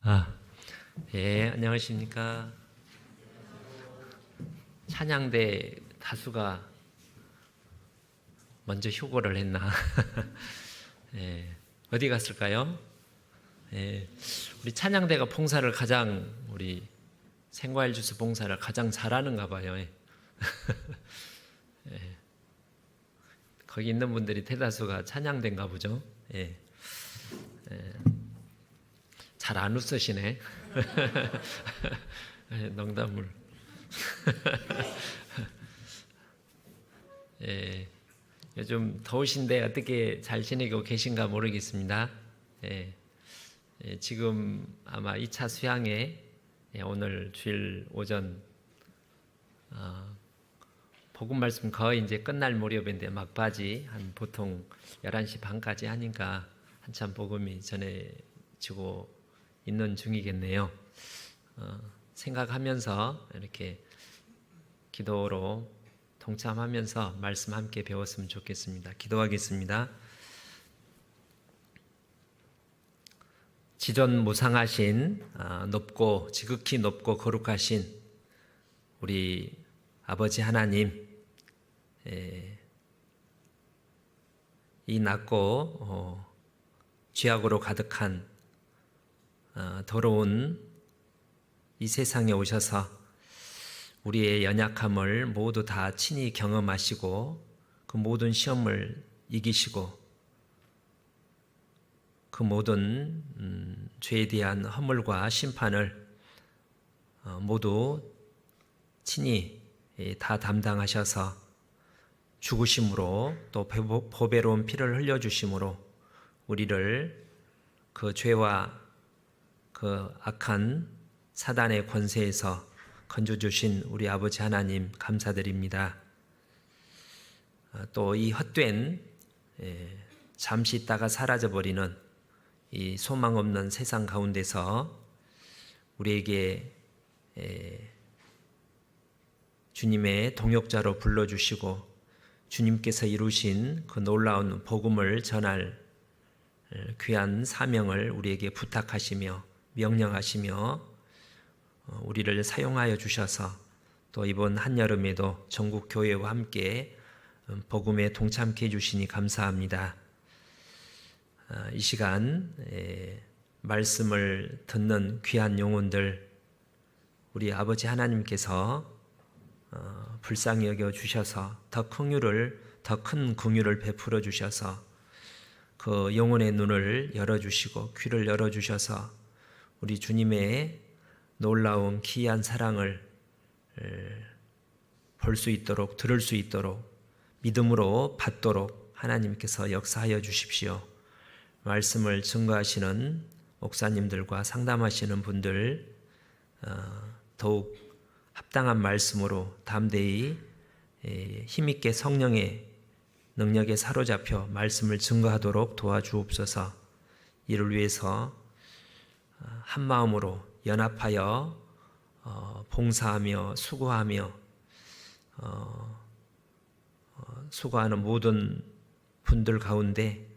아, 예, 안녕하십니까. 찬양대 다수가 먼저 휴고를 했나? 예, 어디 갔을까요? 예, 우리 찬양대가 우리 생과일 주스 봉사를 가장 잘하는가 봐요. 예. 거기 있는 분들이 대다수가 찬양대인가 보죠. 예, 잘 안 웃으시네. 예, 농담을. 예, 요즘 더우신데 어떻게 잘 지내고 계신가 모르겠습니다. 예, 지금 아마 2차 수양회 오늘 주일 오전 복음 말씀 거의 이제 끝날 무렵인데 막바지 한 보통 11시 반까지 하니까 한참 복음이 전해지고 있는 중이겠네요. 생각하면서 이렇게 기도로 동참하면서 말씀 함께 배웠으면 좋겠습니다. 기도하겠습니다. 지존무상하신 높고 지극히 높고 거룩하신 우리 아버지 하나님, 이 낮고 죄악으로 가득한 더러운 이 세상에 오셔서 우리의 연약함을 모두 다 친히 경험하시고 그 모든 시험을 이기시고 그 모든 죄에 대한 허물과 심판을 모두 친히 다 담당하셔서 죽으심으로 또 보배로운 피를 흘려주심으로 우리를 그 죄와 그 악한 사단의 권세에서 건져주신 우리 아버지 하나님 감사드립니다. 또 이 헛된 잠시 있다가 사라져버리는 이 소망 없는 세상 가운데서 우리에게 주님의 동역자로 불러주시고 주님께서 이루신 그 놀라운 복음을 전할 귀한 사명을 우리에게 부탁하시며 명령하시며 우리를 사용하여 주셔서 또 이번 한여름에도 전국 교회와 함께 복음에 동참케 해주시니 감사합니다. 이 시간 말씀을 듣는 귀한 영혼들 우리 아버지 하나님께서 불쌍히 여겨 주셔서 더 큰 긍휼을 베풀어 주셔서 그 영혼의 눈을 열어주시고 귀를 열어주셔서 우리 주님의 놀라운 기이한 사랑을 볼 수 있도록 들을 수 있도록 믿음으로 받도록 하나님께서 역사하여 주십시오. 말씀을 증거하시는 목사님들과 상담하시는 분들 더욱 합당한 말씀으로 담대히 힘있게 성령의 능력에 사로잡혀 말씀을 증거하도록 도와주옵소서. 이를 위해서 한 마음으로 연합하여 봉사하며 수고하며 수고하는 모든 분들 가운데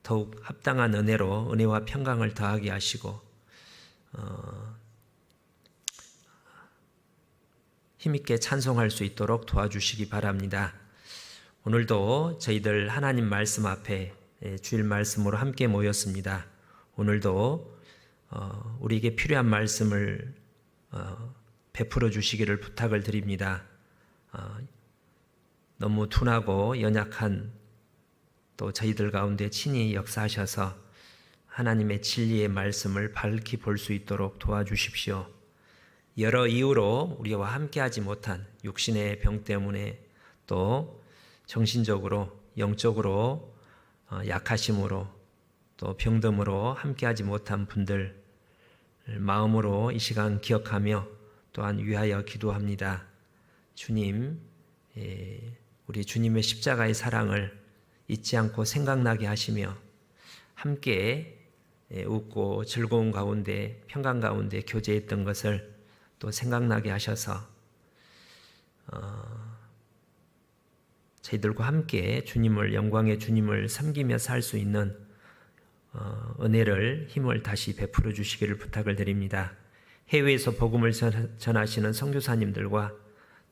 더욱 합당한 은혜와 평강을 더하게 하시고 힘있게 찬송할 수 있도록 도와주시기 바랍니다. 오늘도 저희들 하나님 말씀 앞에 주일 말씀으로 함께 모였습니다. 오늘도 우리에게 필요한 말씀을 베풀어 주시기를 부탁을 드립니다. 너무 둔하고 연약한 또 저희들 가운데 친히 역사하셔서 하나님의 진리의 말씀을 밝히 볼 수 있도록 도와주십시오. 여러 이유로 우리와 함께하지 못한 육신의 병 때문에 또 정신적으로 영적으로 약하심으로 또 병듦으로 함께하지 못한 분들 마음으로 이 시간 기억하며 또한 위하여 기도합니다. 주님, 우리 주님의 십자가의 사랑을 잊지 않고 생각나게 하시며 함께 웃고 즐거운 가운데 평강 가운데 교제했던 것을 또 생각나게 하셔서 저희들과 함께 영광의 주님을 섬기며 살 수 있는 은혜를 힘을 다시 베풀어 주시기를 부탁을 드립니다. 해외에서 복음을 전하시는 선교사님들과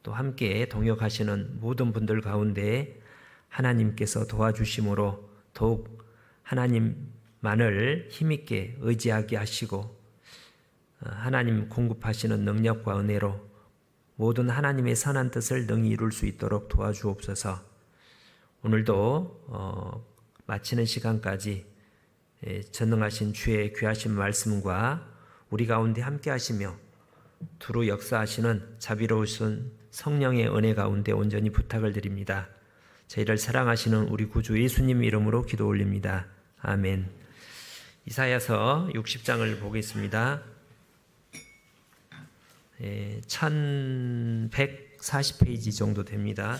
또 함께 동역하시는 모든 분들 가운데 하나님께서 도와주심으로 더욱 하나님만을 힘있게 의지하게 하시고 하나님 공급하시는 능력과 은혜로 모든 하나님의 선한 뜻을 능히 이룰 수 있도록 도와주옵소서. 오늘도 마치는 시간까지 전능하신 주의 귀하신 말씀과 우리 가운데 함께 하시며 두루 역사하시는 자비로우신 성령의 은혜 가운데 온전히 부탁을 드립니다. 저희를 사랑하시는 우리 구주 예수님 이름으로 기도 올립니다. 아멘. 이사야서 60장을 보겠습니다. 1140페이지 정도 됩니다.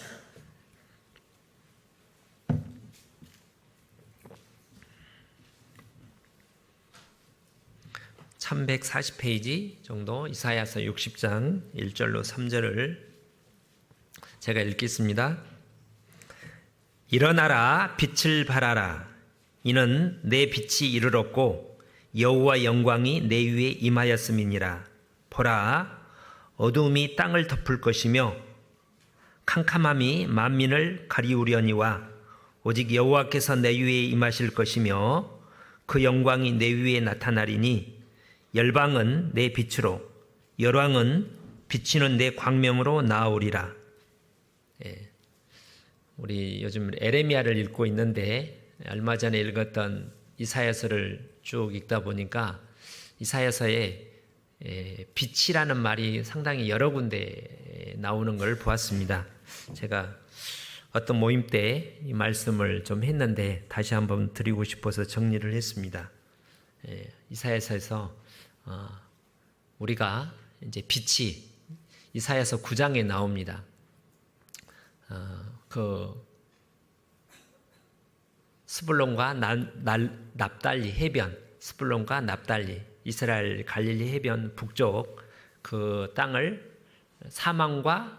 1140페이지 정도 이사야서 60장 1절로 3절을 제가 읽겠습니다. 일어나라 빛을 발하라. 이는 내 빛이 이르렀고 여호와 영광이 내 위에 임하였음이니라. 보라, 어두움이 땅을 덮을 것이며 캄캄함이 만민을 가리우려니와 오직 여호와께서 내 위에 임하실 것이며 그 영광이 내 위에 나타나리니 열방은 내 빛으로 열왕은 비치는 내 광명으로 나아오리라. 우리 요즘 에레미야를 읽고 있는데 얼마 전에 읽었던 이사야서를 쭉 읽다 보니까 이사야서에 빛이라는 말이 상당히 여러 군데 나오는 걸 보았습니다. 제가 어떤 모임 때 이 말씀을 좀 했는데 다시 한번 드리고 싶어서 정리를 했습니다. 이사야서에서 우리가 이제 빛이 이사야서 9장에 나옵니다. 그 스불론과 납달리 해변, 스불론과 납달리 이스라엘 갈릴리 해변 북쪽 그 땅을 사망과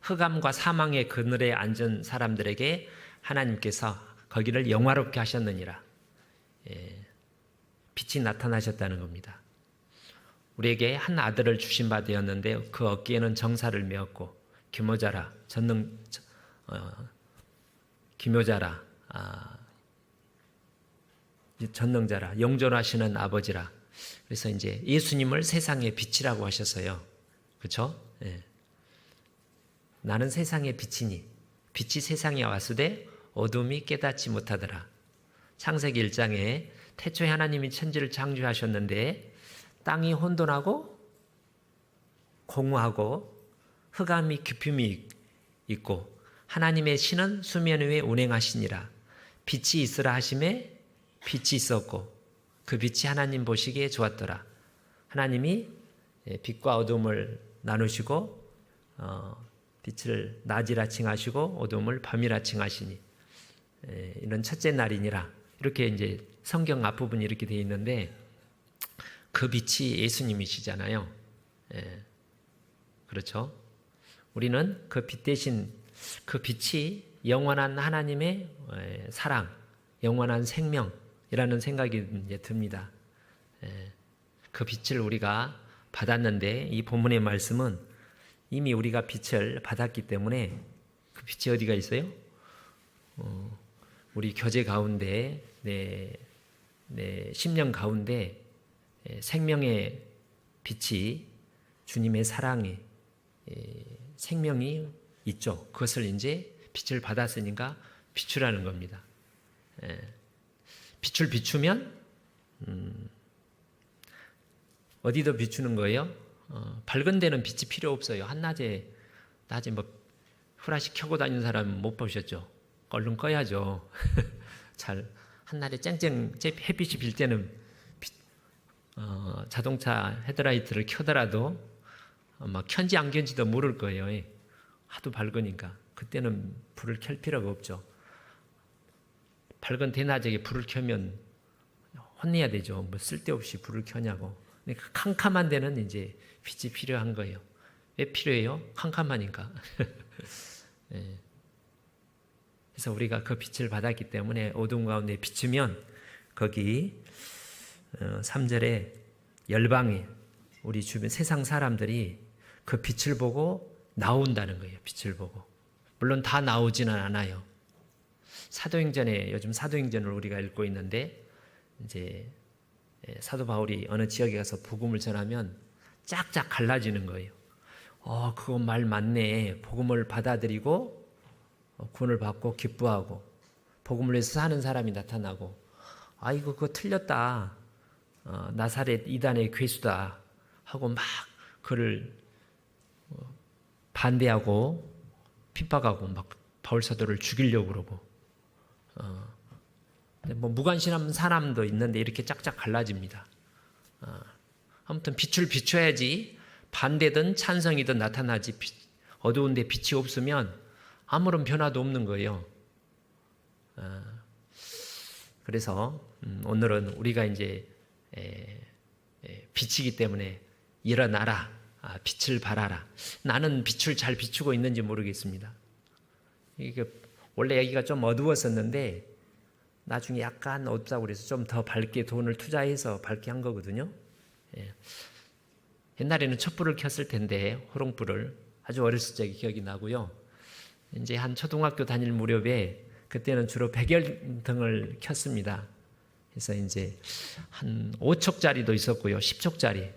흑암과 사망의 그늘에 앉은 사람들에게 하나님께서 거기를 영화롭게 하셨느니라. 빛이 나타나셨다는 겁니다. 우리에게 한 아들을 주신 바 되었는데 그 어깨에는 정사를 메었고 기묘자라 전능자라 영존하시는 아버지라. 그래서 이제 예수님을 세상의 빛이라고 하셨어요. 그렇죠? 나는 세상의 빛이니 빛이 세상에 왔으되 어둠이 깨닫지 못하더라. 창세기 1장에 태초에 하나님이 천지를 창조하셨는데 땅이 혼돈하고 공허하고 흑암이 깊음이 있고 하나님의 신은 수면 위에 운행하시니라. 빛이 있으라 하심에 빛이 있었고 그 빛이 하나님 보시기에 좋았더라. 하나님이 빛과 어둠을 나누시고 빛을 낮이라 칭하시고 어둠을 밤이라 칭하시니 이런 첫째 날이니라. 이렇게 이제 성경 앞부분이 이렇게 되어 있는데 그 빛이 예수님이시잖아요. 그렇죠? 우리는 그 빛 대신 그 빛이 영원한 하나님의 사랑, 영원한 생명이라는 생각이 이제 듭니다. 그 빛을 우리가 받았는데 이 본문의 말씀은 이미 우리가 빛을 받았기 때문에 그 빛이 어디가 있어요? 우리 교제 가운데 내 심령 가운데 생명의 빛이 주님의 사랑이 생명이 있죠. 그것을 이제 빛을 받았으니까 비추라는 겁니다. 빛을 비추면 어디도 비추는 거예요? 밝은 데는 빛이 필요 없어요. 한낮에 뭐 후라시 켜고 다니는 사람 못 보셨죠? 얼른 꺼야죠. 잘 한낮에 쨍쨍 햇빛이 빌 때는 자동차 헤드라이트를 켜더라도 막 켠지 안 켠지도 모를 거예요. 하도 밝으니까 그때는 불을 켤 필요가 없죠. 밝은 대낮에 불을 켜면 혼내야 되죠. 뭐 쓸데없이 불을 켜냐고. 근데 그 캄캄한 데는 이제 빛이 필요한 거예요. 왜 필요해요? 캄캄하니까. 그래서 우리가 그 빛을 받았기 때문에 어두운 가운데 비추면 거기 3절에 열방에 우리 주변 세상 사람들이 그 빛을 보고 나온다는 거예요. 빛을 보고. 물론 다 나오지는 않아요. 사도행전에 요즘 사도행전을 우리가 읽고 있는데 이제 사도 바울이 어느 지역에 가서 복음을 전하면 쫙쫙 갈라지는 거예요. 그거 말 맞네. 복음을 받아들이고 구원을 받고 기뻐하고 복음을 위해서 사는 사람이 나타나고 아이고 그거 틀렸다. 나사렛 이단의 괴수다 하고 막 그를 반대하고 핍박하고 막 바울 사도를 죽이려고 그러고 뭐 무관심한 사람도 있는데 이렇게 짝짝 갈라집니다. 아무튼 빛을 비춰야지 반대든 찬성이든 나타나지 어두운데 빛이 없으면 아무런 변화도 없는 거예요. 그래서 오늘은 우리가 이제 빛이기 때문에 일어나라, 빛을 발하라. 나는 빛을 잘 비추고 있는지 모르겠습니다. 이게 원래 여기가 좀 어두웠었는데 나중에 약간 어둡다고 그래서 좀 더 밝게 돈을 투자해서 밝게 한 거거든요. 옛날에는 촛불을 켰을 텐데 호롱불을 아주 어렸을 적에 기억이 나고요. 이제 한 초등학교 다닐 무렵에 그때는 주로 백열등을 켰습니다. 그래서 이제 한 5촉짜리도 있었고요. 10촉짜리.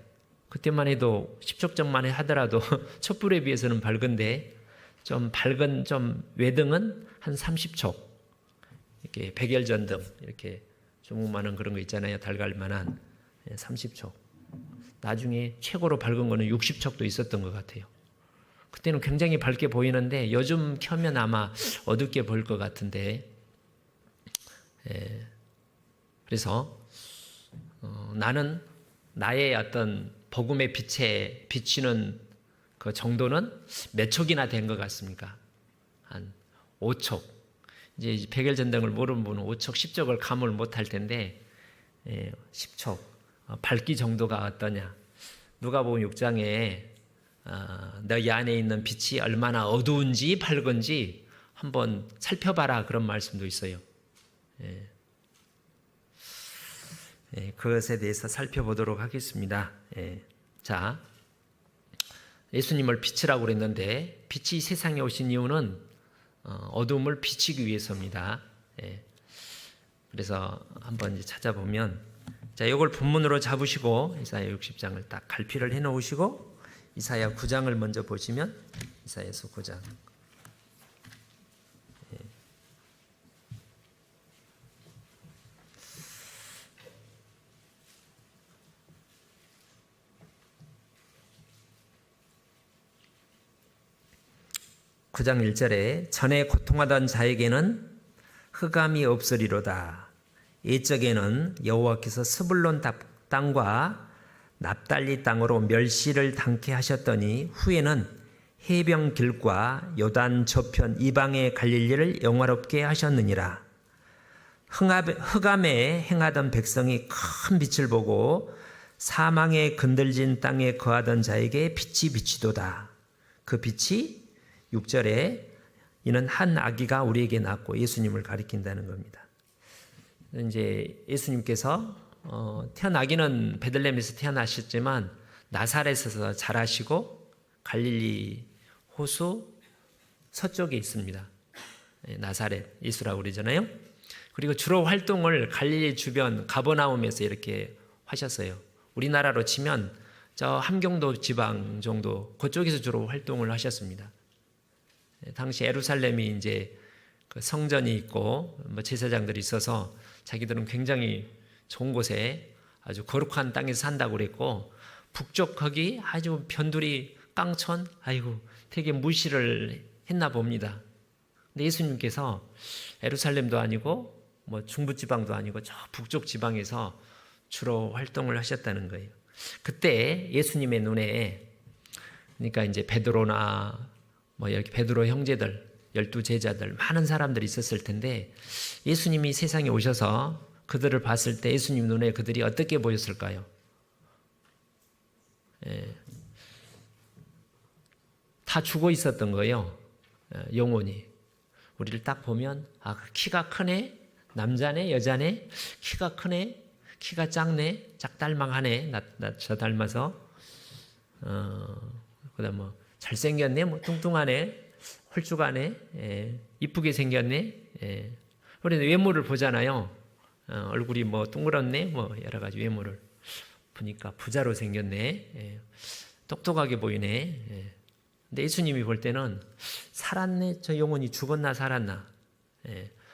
그때만 해도 10촉짜리만 하더라도 촛불에 비해서는 밝은데 좀 밝은 좀 외등은 한 30촉. 이렇게 백열전등 이렇게 조그마한 그런 거 있잖아요. 달갈만한 30촉. 나중에 최고로 밝은 거는 60촉도 있었던 것 같아요. 그때는 굉장히 밝게 보이는데 요즘 켜면 아마 어둡게 보일 것 같은데 그래서 나는 나의 어떤 복음의 빛에 비치는 그 정도는 몇 촉이나 된 것 같습니까? 한 5촉. 이제 백열전등을 모르는 분은 5촉, 10촉을 감을 못할 텐데 10촉 밝기 정도가 어떠냐? 누가복음 6장에 너희 안에 있는 빛이 얼마나 어두운지 밝은지 한번 살펴봐라 그런 말씀도 있어요. 그것에 대해서 살펴보도록 하겠습니다. 자, 예수님을 빛이라고 그랬는데 빛이 세상에 오신 이유는 어둠을 비치기 위해서입니다. 그래서 한번 이제 찾아보면 자, 이걸 본문으로 잡으시고 이사야 60장을 딱 갈피를 해 놓으시고 이사야 9장을 먼저 보시면 이사야서 9장. (9장 1절에) 전에 고통하던 자에게는 흑암이 없으리로다. 옛적에는 여호와께서 스불론 땅과 납달리 땅으로 멸시를 당케 하셨더니 후에는 해변 길과 요단 저편 이방의 갈릴리를 영화롭게 하셨느니라. 흑암에 행하던 백성이 큰 빛을 보고 사망에 건들진 땅에 거하던 자에게 빛이 비치도다. 그 빛이 6절에 이는 한 아기가 우리에게 낳고 예수님을 가리킨다는 겁니다. 이제 예수님께서 태어나기는 베들레헴에서 태어나셨지만 나사렛에서 자라시고 갈릴리 호수 서쪽에 있습니다. 나사렛 예수라고 그러잖아요. 그리고 주로 활동을 갈릴리 주변 가버나움에서 이렇게 하셨어요. 우리나라로 치면 저 함경도 지방 정도 그쪽에서 주로 활동을 하셨습니다. 당시 예루살렘이 이제 그 성전이 있고 뭐 제사장들이 있어서 자기들은 굉장히 좋은 곳에 아주 거룩한 땅에서 산다고 그랬고 북쪽 거기 아주 변두리 깡촌 아이고 되게 무시를 했나 봅니다. 근데 예수님께서 예루살렘도 아니고 뭐 중부지방도 아니고 저 북쪽 지방에서 주로 활동을 하셨다는 거예요. 그때 예수님의 눈에 그러니까 이제 베드로나 뭐 여기 베드로 형제들 12제자들 많은 사람들이 있었을 텐데 예수님이 세상에 오셔서 그들을 봤을 때 예수님 눈에 그들이 어떻게 보였을까요? 다 죽어 있었던 거예요. 영혼이. 우리를 딱 보면 아, 키가 크네, 남자네, 여자네, 키가 크네, 키가 작네, 짝닮망하네, 나 저 닮아서. 그다음 뭐 잘생겼네, 뭐 뚱뚱하네, 홀쭉하네, 이쁘게 생겼네. 그래서 외모를 보잖아요. 얼굴이 뭐 둥그렇네, 뭐 여러 가지 외모를 보니까 부자로 생겼네, 똑똑하게 보이네. 근데 예수님이 볼 때는 살았네, 저 영혼이 죽었나 살았나.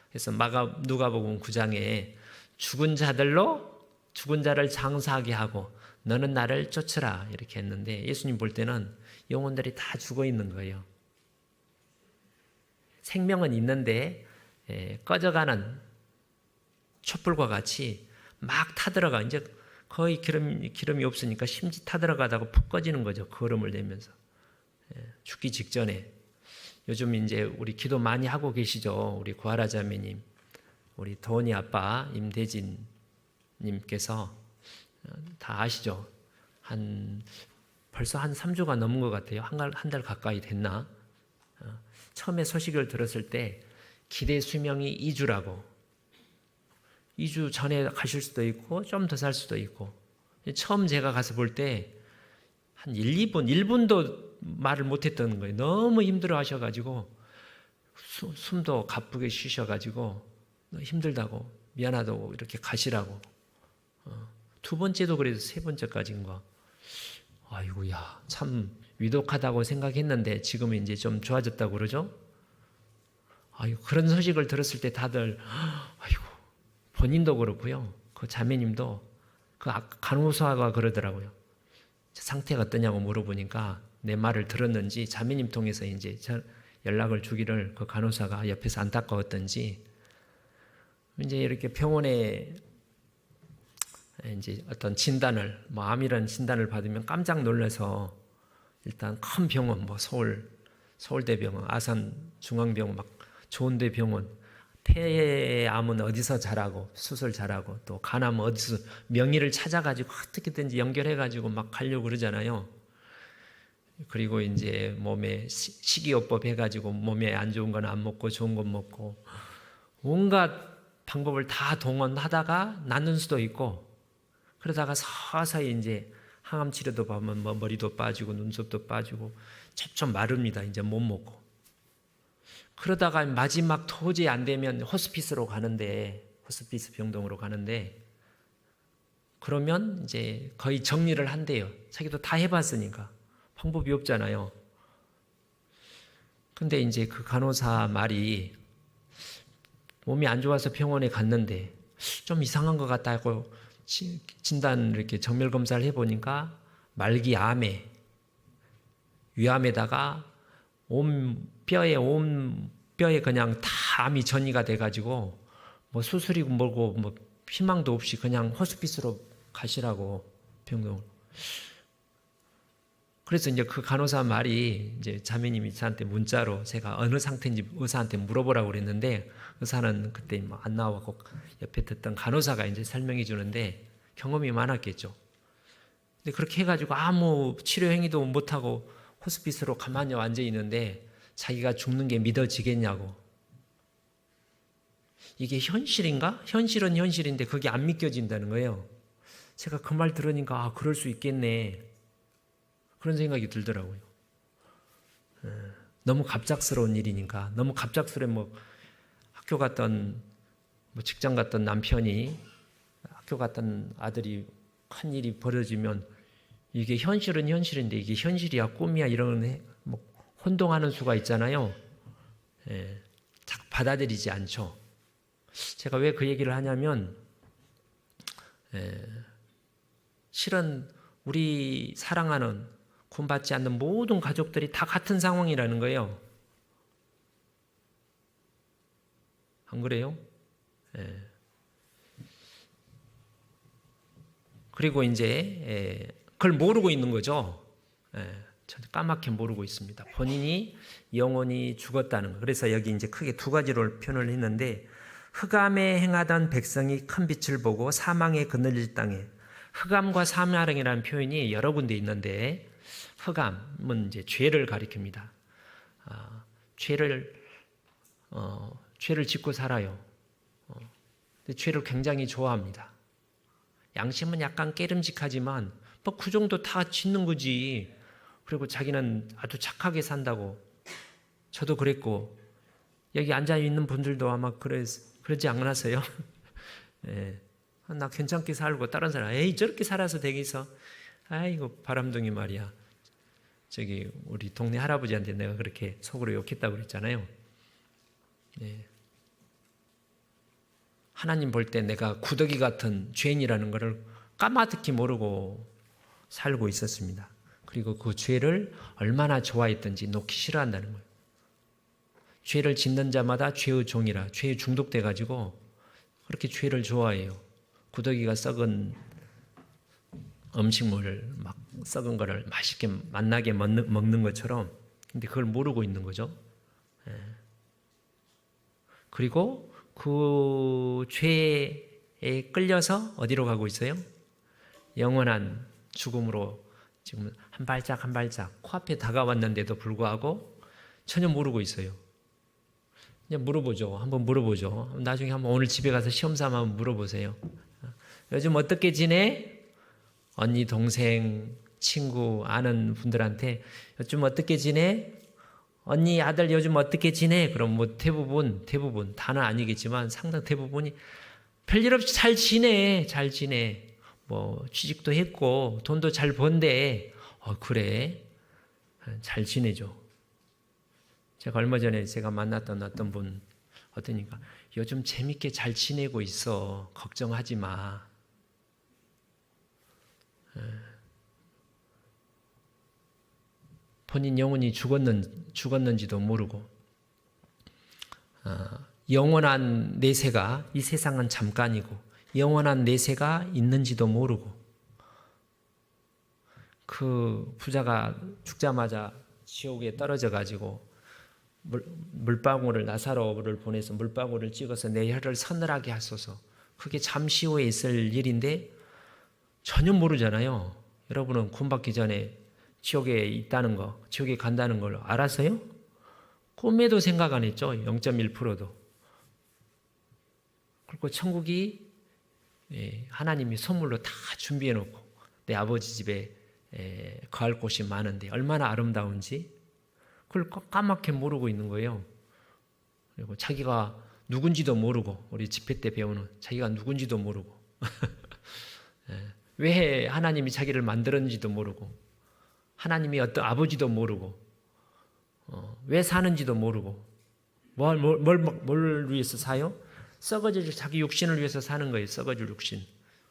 그래서 누가복음 9장에 죽은 자를 장사하게 하고 너는 나를 쫓으라 이렇게 했는데, 예수님 볼 때는 영혼들이 다 죽어 있는 거예요. 생명은 있는데 꺼져가는 촛불과 같이 막 타들어가. 이제 거의 기름이 없으니까 심지 타들어가다가 푹 꺼지는 거죠. 걸음을 내면서 죽기 직전에. 요즘 이제 우리 기도 많이 하고 계시죠. 우리 구하라 자매님, 우리 도원이 아빠 임대진 님께서 다 아시죠? 벌써 한 3주가 넘은 것 같아요. 한 달 가까이 됐나? 처음에 소식을 들었을 때 기대 수명이 2주라고. 2주 전에 가실 수도 있고 좀 더 살 수도 있고. 처음 제가 가서 볼 때 한 1분도 말을 못했던 거예요. 너무 힘들어 하셔가지고 숨도 가쁘게 쉬셔가지고 힘들다고, 미안하다고 이렇게 가시라고. 두 번째도 그래도 세 번째까지인 거. 아이고야, 참 위독하다고 생각했는데 지금은 이제 좀 좋아졌다고 그러죠. 아이고, 그런 소식을 들었을 때 다들 아이고, 본인도 그렇고요, 그 자매님도, 그 간호사가 그러더라고요. 상태가 어떠냐고 물어보니까 내 말을 들었는지 자매님 통해서 이제 연락을 주기를, 그 간호사가 옆에서 안타까웠던지 이제 이렇게 병원에 이제 어떤 진단을, 뭐 암이라는 진단을 받으면 깜짝 놀라서 일단 큰 병원, 뭐 서울대병원, 아산중앙병원, 막 좋은데 병원, 폐암은 어디서 잘하고 수술 잘하고 또 간암은 어디서 명의를 찾아가지고 어떻게든지 연결해가지고 막 가려고 그러잖아요. 그리고 이제 몸에 식이요법 해가지고 몸에 안 좋은 건 안 먹고 좋은 건 먹고 온갖 방법을 다 동원하다가 낫는 수도 있고, 그러다가 서서히 이제 항암 치료도 보면 뭐 머리도 빠지고 눈썹도 빠지고 첩첩 마릅니다. 이제 못 먹고. 그러다가 마지막 도저히 안 되면 호스피스 병동으로 가는데, 그러면 이제 거의 정리를 한대요. 자기도 다 해봤으니까 방법이 없잖아요. 근데 이제 그 간호사 말이, 몸이 안 좋아서 병원에 갔는데 좀 이상한 것 같다고 진단 이렇게 정밀 검사를 해보니까 말기 암에, 위암에다가 온 뼈에 그냥 다 암이 전이가 돼가지고 뭐 수술이고 뭐고 뭐 희망도 없이 그냥 호스피스로 가시라고, 병동으로. 그래서 이제 그 간호사 말이, 이제 자매님이 저한테 문자로 제가 어느 상태인지 의사한테 물어보라고 그랬는데, 의사는 그때 뭐 안 나와고 옆에 듣던 간호사가 이제 설명해 주는데 경험이 많았겠죠. 근데 그렇게 해가지고 아무 치료 행위도 못하고 호스피스로 가만히 앉아 있는데 자기가 죽는 게 믿어지겠냐고. 이게 현실인가? 현실은 현실인데 그게 안 믿겨진다는 거예요. 제가 그 말 들으니까 그럴 수 있겠네, 그런 생각이 들더라고요. 너무 갑작스러운 일이니까. 너무 갑작스러운, 뭐 학교 갔던, 뭐 직장 갔던 남편이, 학교 갔던 아들이 큰 일이 벌어지면 이게 현실은 현실인데 이게 현실이야 꿈이야 이런 뭐 혼동하는 수가 있잖아요. 자꾸 받아들이지 않죠. 제가 왜 그 얘기를 하냐면, 실은 우리 사랑하는, 구원받지 않는 모든 가족들이 다 같은 상황이라는 거예요. 안 그래요? 그리고 이제 그걸 모르고 있는 거죠. 까맣게 모르고 있습니다. 본인이 영원히 죽었다는 거. 그래서 여기 이제 크게 두 가지로 표현을 했는데, 흑암에 행하던 백성이 큰 빛을 보고 사망에 그늘질 땅에. 흑암과 사망이라는 표현이 여러 군데 있는데, 흑암은 이제 죄를 가리킵니다. 죄를 짓고 살아요. 죄를 굉장히 좋아합니다. 양심은 약간 깨름직하지만 뭐 그 정도 다 짓는 거지. 그리고 자기는 아주 착하게 산다고. 저도 그랬고 여기 앉아 있는 분들도 아마 그러지 않았어요? 예. 나 괜찮게 살고 다른 사람 에이 저렇게 살아서 되겠어? 아이고 바람둥이 말이야. 저기 우리 동네 할아버지한테 내가 그렇게 속으로 욕했다고 그랬잖아요. 예. 하나님 볼 때 내가 구더기 같은 죄인이라는 것을 까마득히 모르고 살고 있었습니다. 그리고 그 죄를 얼마나 좋아했던지 놓기 싫어한다는 거예요. 죄를 짓는 자마다 죄의 종이라 죄에 중독돼 가지고 그렇게 죄를 좋아해요. 구더기가 썩은 음식물을 막 썩은 거를 맛있게 맛나게 먹는 것처럼. 근데 그걸 모르고 있는 거죠. 예. 그리고 그 죄에 끌려서 어디로 가고 있어요? 영원한 죽음으로 지금 한 발짝 한 발짝 코앞에 다가왔는데도 불구하고 전혀 모르고 있어요. 그냥 물어보죠. 한번 물어보죠. 나중에 한번 오늘 집에 가서 시험 삼아 한번 물어보세요. 요즘 어떻게 지내? 언니, 동생, 친구, 아는 분들한테 요즘 어떻게 지내? 언니, 아들 요즘 어떻게 지내? 그럼 뭐 대부분 다는 아니겠지만 상당 대부분이 별일 없이 잘 지내. 뭐 취직도 했고 돈도 잘 번대. 그래. 잘 지내죠. 제가 얼마 전에 제가 만났던 어떤 분 어떠니까 요즘 재밌게 잘 지내고 있어. 걱정하지 마. 본인 영혼이 죽었는지도 모르고 영원한 내세가 이 세상은 잠깐이고 영원한 내세가 있는지도 모르고 그 부자가 죽자마자 지옥에 떨어져 가지고 물방울을 나사로를 보내서 물방울을 찍어서 내 혀를 서늘하게 하소서. 그게 잠시 후에 있을 일인데 전혀 모르잖아요. 여러분은 구원받기 전에 지옥에 있다는 거, 지옥에 간다는 걸 알았어요? 꿈에도 생각 안 했죠. 0.1%도. 그리고 천국이 하나님이 선물로 다 준비해 놓고 내 아버지 집에 거할 곳이 많은데 얼마나 아름다운지 그걸 까맣게 모르고 있는 거예요. 그리고 자기가 누군지도 모르고 우리 집회 때 배우는 자기가 누군지도 모르고 왜 하나님이 자기를 만들었는지도 모르고 하나님이 어떤 아버지도 모르고 왜 사는지도 모르고 뭘 위해서 사요? 썩어질 자기 육신을 위해서 사는 거예요. 썩어질 육신.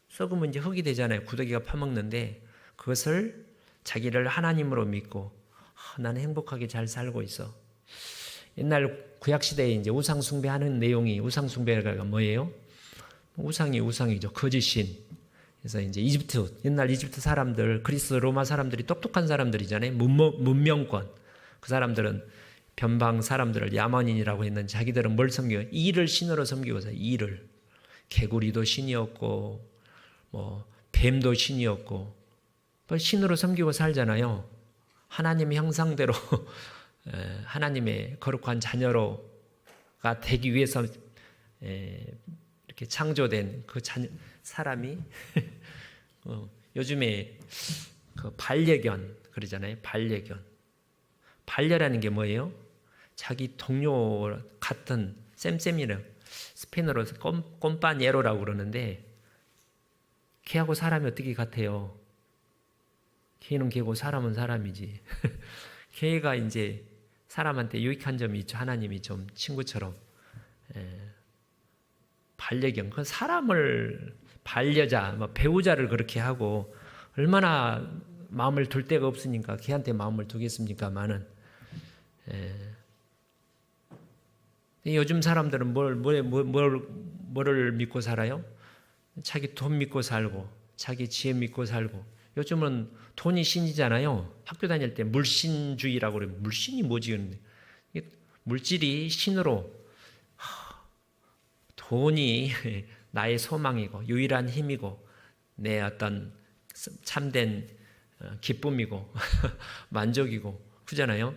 썩으면 이제 흙이 되잖아요. 구더기가 파먹는데 그것을 자기를 하나님으로 믿고 나는 행복하게 잘 살고 있어. 옛날 구약 시대에 이제 우상 숭배하는 내용이 우상 숭배가 뭐예요? 우상이죠. 거짓신. 그래서 이제 옛날 이집트 사람들, 그리스 로마 사람들이 똑똑한 사람들이잖아요. 문명권. 그 사람들은 변방 사람들을 야만인이라고 했는데 자기들은 뭘 섬겨요? 이를 신으로 섬기고서 이를. 개구리도 신이었고 뭐 뱀도 신이었고 신으로 섬기고 살잖아요. 하나님의 형상대로 하나님의 거룩한 자녀로가 되기 위해서 이렇게 창조된 그 사람이 요즘에 그 반려견 그러잖아요. 반려라는 게 뭐예요? 자기 동료 같은 쌤쌤이랑 스페인어로 꼼빠ñero라고 그러는데 걔하고 사람이 어떻게 같아요? 걔는 걔고 사람은 사람이지. 걔가 이제 사람한테 유익한 점이 있죠. 하나님이 좀 친구처럼. 반려견, 그 사람을 반려자, 배우자를 그렇게 하고 얼마나 마음을 둘 데가 없으니까 걔한테 마음을 두겠습니까만은. 요즘 사람들은 뭐를 믿고 살아요? 자기 돈 믿고 살고, 자기 지혜 믿고 살고. 요즘은 돈이 신이잖아요. 학교 다닐 때 물신주의라고 그래요. 물신이 뭐지? 물질이 신으로 돈이 나의 소망이고 유일한 힘이고 내 어떤 참된 기쁨이고 만족이고 그잖아요.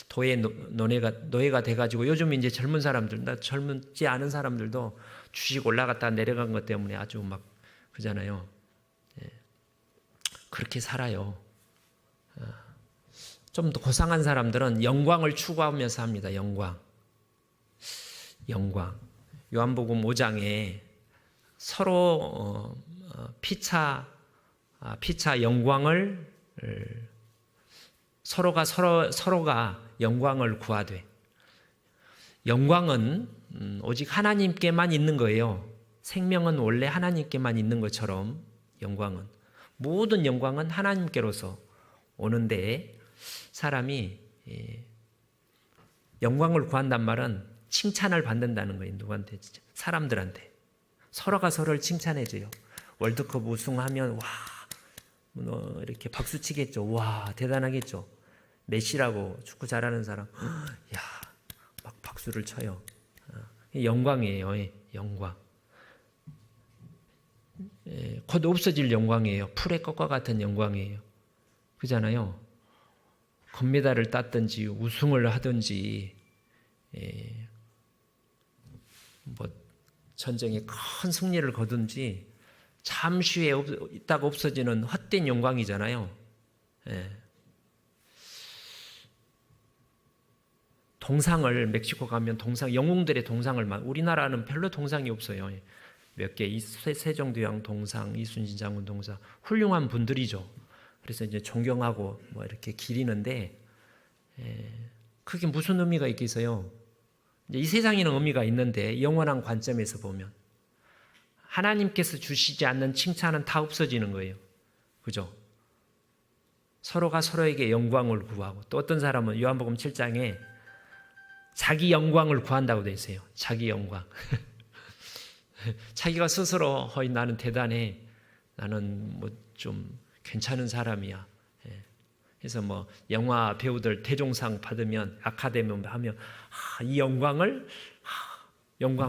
도의 노예가 돼가지고 요즘 이제 젊은 사람들, 나 젊지 않은 사람들도 주식 올라갔다 내려간 것 때문에 아주 막 그잖아요. 그렇게 살아요. 좀 더 고상한 사람들은 영광을 추구하면서 합니다. 영광. 요한복음 5장에 서로 피차 영광을 서로가 영광을 구하되, 영광은 오직 하나님께만 있는 거예요. 생명은 원래 하나님께만 있는 것처럼 모든 영광은 하나님께로서 오는데, 사람이 영광을 구한단 말은 칭찬을 받는다는 거예요. 누구한테? 사람들한테. 서로가 서로를 칭찬해줘요. 월드컵 우승하면 와, 이렇게 박수 치겠죠. 와, 대단하겠죠. 메시라고 축구 잘하는 사람, 야, 막 박수를 쳐요. 영광이에요. 영광. 곧 없어질 영광이에요. 풀의 꽃과 같은 영광이에요. 그잖아요. 금메달을 땄든지 우승을 하든지 뭐 전쟁에 큰 승리를 거둔지 잠시 후에 있다가 없어지는 헛된 영광이잖아요. 동상을 멕시코 가면 영웅들의 동상을 우리나라는 별로 동상이 없어요. 몇 개, 세종대왕 동상, 이순신 장군 동상, 훌륭한 분들이죠. 그래서 이제 존경하고 뭐 이렇게 기리는데, 그게 무슨 의미가 있겠어요? 이제 이 세상에는 의미가 있는데, 영원한 관점에서 보면 하나님께서 주시지 않는 칭찬은 다 없어지는 거예요. 그죠? 서로가 서로에게 영광을 구하고, 또 어떤 사람은 요한복음 7장에 자기 영광을 구한다고 되어 있어요. 자기 영광. 자기가 스스로 나는 대단해, 나는 뭐 좀 괜찮은 사람이야. 그래서 뭐 영화 배우들 대종상 받으면, 아카데미 하면 이 영광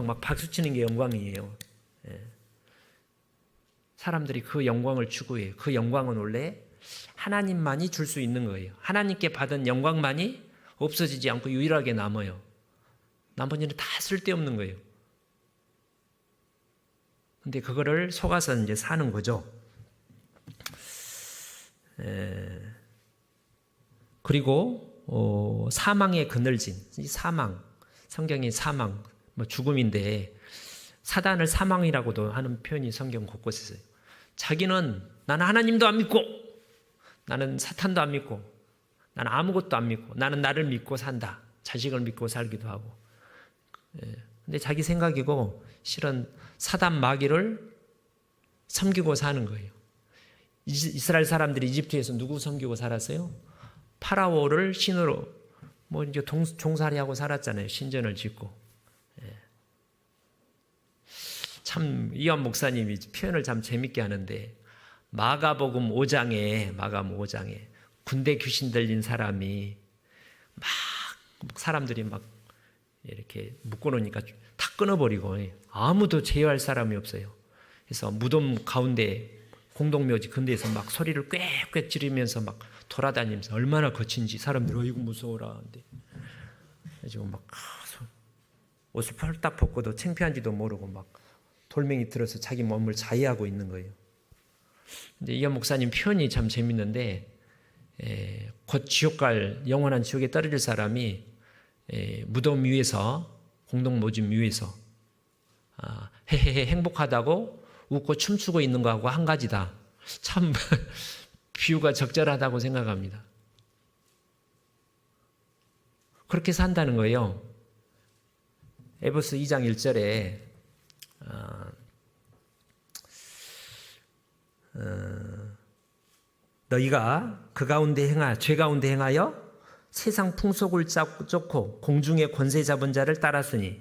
막 박수 치는 게 영광이에요. 사람들이 그 영광을 추구해요. 그 영광은 원래 하나님만이 줄 수 있는 거예요. 하나님께 받은 영광만이 없어지지 않고 유일하게 남아요. 나머지는 다 쓸데없는 거예요. 근데 그거를 속아서 이제 사는 거죠. 그리고 사망의 그늘진, 이 사망, 성경이 사망, 뭐 죽음인데 사단을 사망이라고도 하는 표현이 성경 곳곳에 있어요. 자기는 나는 하나님도 안 믿고, 나는 사탄도 안 믿고, 나는 아무것도 안 믿고, 나는 나를 믿고 산다. 자식을 믿고 살기도 하고. 근데 자기 생각이고 실은 사단 마귀를 섬기고 사는 거예요. 이스라엘 사람들이 이집트에서 누구 섬기고 살았어요? 파라오를 신으로 뭐 이제 종살이하고 살았잖아요. 신전을 짓고. 참 이완 목사님이 표현을 참 재밌게 하는데, 마가복음 5장에 군대 귀신 들린 사람이 막 사람들이 막 이렇게 묶어놓으니까 다 끊어버리고 아무도 제어할 사람이 없어요. 그래서 무덤 가운데 공동묘지 근대에서 막 소리를 꽥꽥 지르면서 막 돌아다니면서 얼마나 거친지 사람들이 이거 무서워라 하는데, 그래서 막 옷을 펄딱 벗고도 창피한지도 모르고 막 돌멩이 들어서 자기 몸을 자해하고 있는 거예요. 근데 이완 목사님 표현이 참 재밌는데, 곧 지옥 갈, 영원한 지옥에 떨어질 사람이 무덤 위에서, 공동모집 위에서 헤헤헤 행복하다고 웃고 춤추고 있는 거하고 한 가지다. 참 비유가 적절하다고 생각합니다. 그렇게 산다는 거예요. 에베소 2장 1절에 너희가 그 가운데 죄 가운데 행하여 세상 풍속을 쫓고 공중의 권세 잡은 자를 따랐으니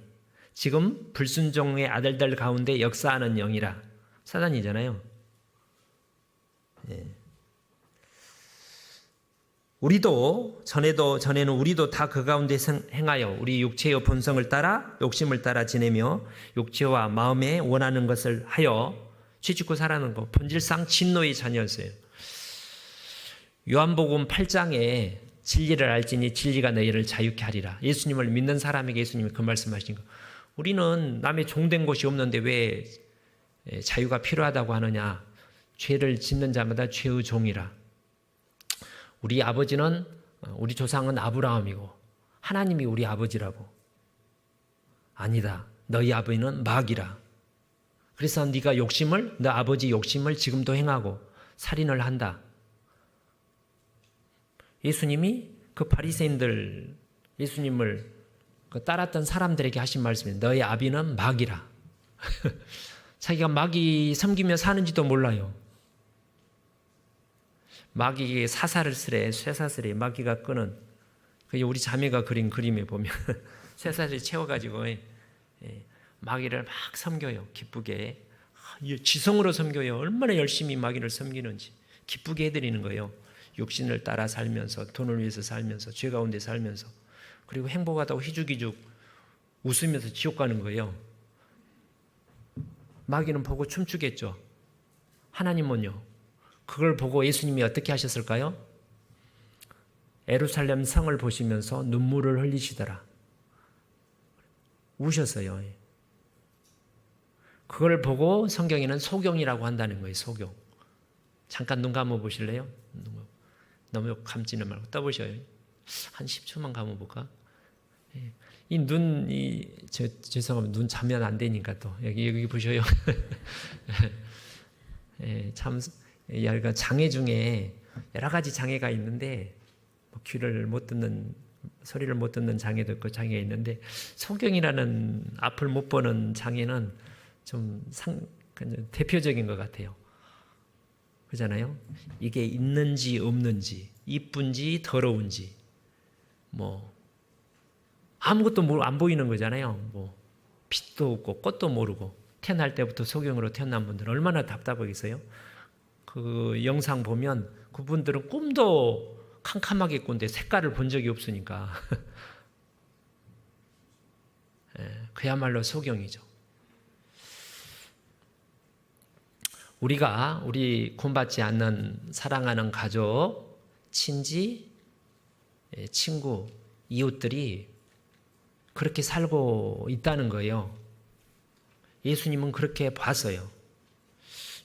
지금 불순종의 아들들 가운데 역사하는 영이라. 사단이잖아요. 우리도 전에는 우리도 다 그 가운데 행하여 우리 육체의 본성을 따라 욕심을 따라 지내며 육체와 마음에 원하는 것을 하여 죄짓고 살아는 것, 본질상 진노의 자녀였어요. 요한복음 8장에 진리를 알지니 진리가 너희를 자유케 하리라. 예수님을 믿는 사람에게 예수님이 그 말씀하신 거. 우리는 남의 종된 곳이 없는데 왜 자유가 필요하다고 하느냐. 죄를 짓는 자마다 죄의 종이라. 우리 아버지는, 우리 조상은 아브라함이고 하나님이 우리 아버지라고. 아니다. 너희 아버지는 마귀라. 그래서 너 아버지 욕심을 지금도 행하고 살인을 한다. 예수님이 그 바리새인들, 예수님을 따랐던 사람들에게 하신 말씀이 너희 아비는 마귀라. 자기가 마귀 섬기며 사는지도 몰라요. 마귀에게 사사를 쓰래, 쇠사슬에 마귀가 끄는. 그게 우리 자매가 그린 그림에 보면 쇠사슬 채워가지고 마귀를 막 섬겨요. 기쁘게. 지성으로 섬겨요. 얼마나 열심히 마귀를 섬기는지 기쁘게 해드리는 거예요. 육신을 따라 살면서, 돈을 위해서 살면서, 죄 가운데 살면서, 그리고 행복하다고 희죽희죽 웃으면서 지옥 가는 거예요. 마귀는 보고 춤추겠죠. 하나님은요, 그걸 보고 예수님이 어떻게 하셨을까요? 예루살렘 성을 보시면서 눈물을 흘리시더라. 우셨어요. 그걸 보고 성경에는 소경이라고 한다는 거예요. 소경. 잠깐 눈 감아 보실래요? 너무 감지는 말고 떠보셔요. 한 10초만 감아볼까? 이 눈, 죄송합니다. 눈 자면 안 되니까 또. 여기 보셔요. 참, 장애 중에 여러 가지 장애가 있는데, 귀를 못 듣는, 소리를 못 듣는 장애도 있고 장애가 있는데, 소경이라는 앞을 못 보는 장애는 좀 대표적인 것 같아요. 그렇잖아요. 이게 있는지 없는지, 이쁜지 더러운지, 아무것도 안 보이는 거잖아요. 빛도 없고 꽃도 모르고 태어날 때부터 소경으로 태어난 분들 얼마나 답답하겠어요. 그 영상 보면 그분들은 꿈도 캄캄하게 꾼데 색깔을 본 적이 없으니까 그야말로 소경이죠. 우리 구원받지 않는 사랑하는 가족, 친지, 친구, 이웃들이 그렇게 살고 있다는 거예요. 예수님은 그렇게 봤어요.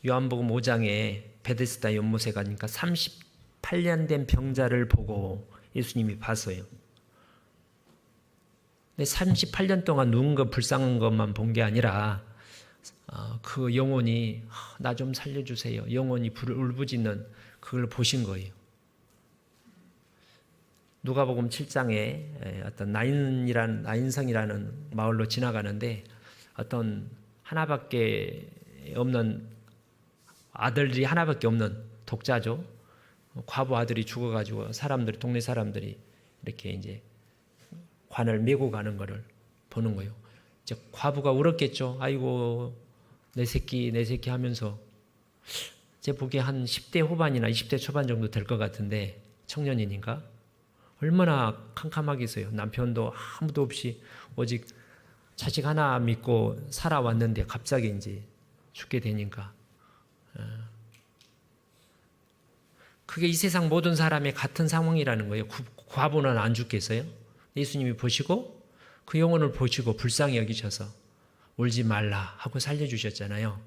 요한복음 5장에 베데스다 연못에 가니까 38년 된 병자를 보고 예수님이 봤어요. 근데 38년 동안 누군가 불쌍한 것만 본 게 아니라 그 영혼이 나 좀 살려주세요. 영혼이 울부짖는 그걸 보신 거예요. 누가복음 7장에 어떤 나인성이라는 마을로 지나가는데 어떤 아들이 하나밖에 없는 독자죠. 과부 아들이 죽어가지고 동네 사람들이 이렇게 이제 관을 메고 가는 거를 보는 거예요. 이제 과부가 울었겠죠. 아이고 내 새끼 하면서 제 보기에 한 10대 후반이나 20대 초반 정도 될 것 같은데 청년이니까 얼마나 캄캄하겠어요. 남편도 아무도 없이 오직 자식 하나 믿고 살아왔는데 갑자기 이제 죽게 되니까 그게 이 세상 모든 사람의 같은 상황이라는 거예요. 과부는 안 죽겠어요? 예수님이 보시고 그 영혼을 보시고 불쌍히 여기셔서 울지 말라 하고 살려주셨잖아요.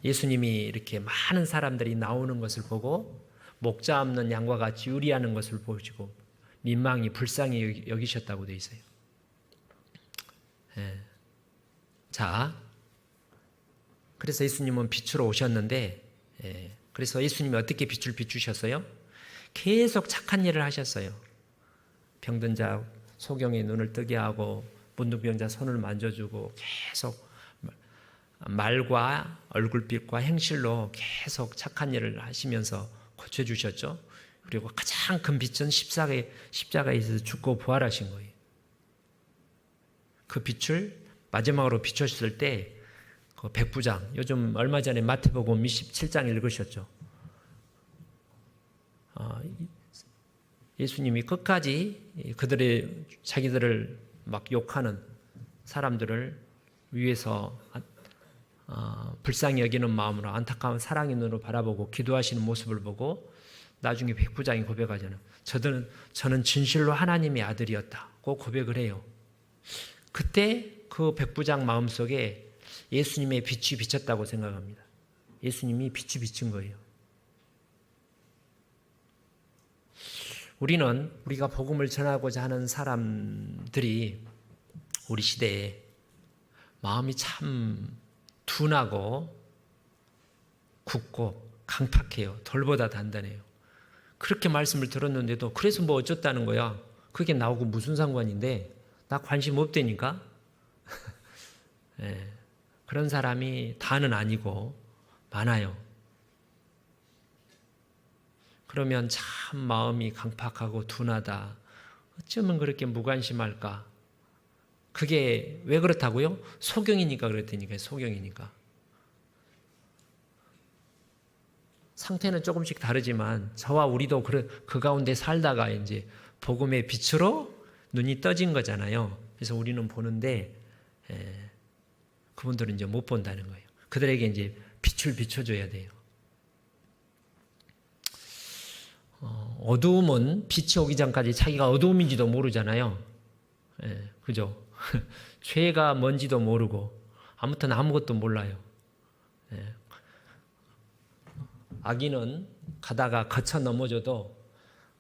예수님이 이렇게 많은 사람들이 나오는 것을 보고 목자 없는 양과 같이 유리하는 것을 보시고 민망히 불쌍히 여기셨다고 되어 있어요. 자, 그래서 예수님은 빛으로 오셨는데 그래서 예수님이 어떻게 빛을 비추셨어요? 계속 착한 일을 하셨어요. 병든 자 소경의 눈을 뜨게 하고 문둥병자 손을 만져주고 계속 말과 얼굴빛과 행실로 계속 착한 일을 하시면서 고쳐주셨죠. 그리고 가장 큰 빛은 십자가에서 죽고 부활하신 거예요. 그 빛을 마지막으로 비추셨을 때 그 백부장, 요즘 얼마 전에 마태복음 27장 읽으셨죠. 예수님이 끝까지 자기들을 막 욕하는 사람들을 위해서 불쌍히 여기는 마음으로 안타까운 사랑의 눈으로 바라보고 기도하시는 모습을 보고 나중에 백부장이 고백하잖아요. 저는 진실로 하나님의 아들이었다고 고백을 해요. 그때 그 백부장 마음속에 예수님의 빛이 비쳤다고 생각합니다. 예수님이 빛이 비친 거예요. 우리가 복음을 전하고자 하는 사람들이 우리 시대에 마음이 참 둔하고 굳고 강팍해요. 돌보다 단단해요. 그렇게 말씀을 들었는데도 그래서 뭐 어쩌다는 거야. 그게 나하고 무슨 상관인데 나 관심 없다니까. 네, 그런 사람이 다는 아니고 많아요. 그러면 참 마음이 강팍하고 둔하다. 어쩌면 그렇게 무관심할까? 그게 왜 그렇다고요? 소경이니까 그렇다니까요. 소경이니까. 상태는 조금씩 다르지만 저와 우리도 그 가운데 살다가 이제 복음의 빛으로 눈이 떠진 거잖아요. 그래서 우리는 보는데 그분들은 이제 못 본다는 거예요. 그들에게 이제 빛을 비춰줘야 돼요. 어두움은 빛이 오기 전까지 자기가 어두움인지도 모르잖아요. 그죠? 죄가 뭔지도 모르고 아무튼 아무것도 몰라요. 아기는 가다가 거쳐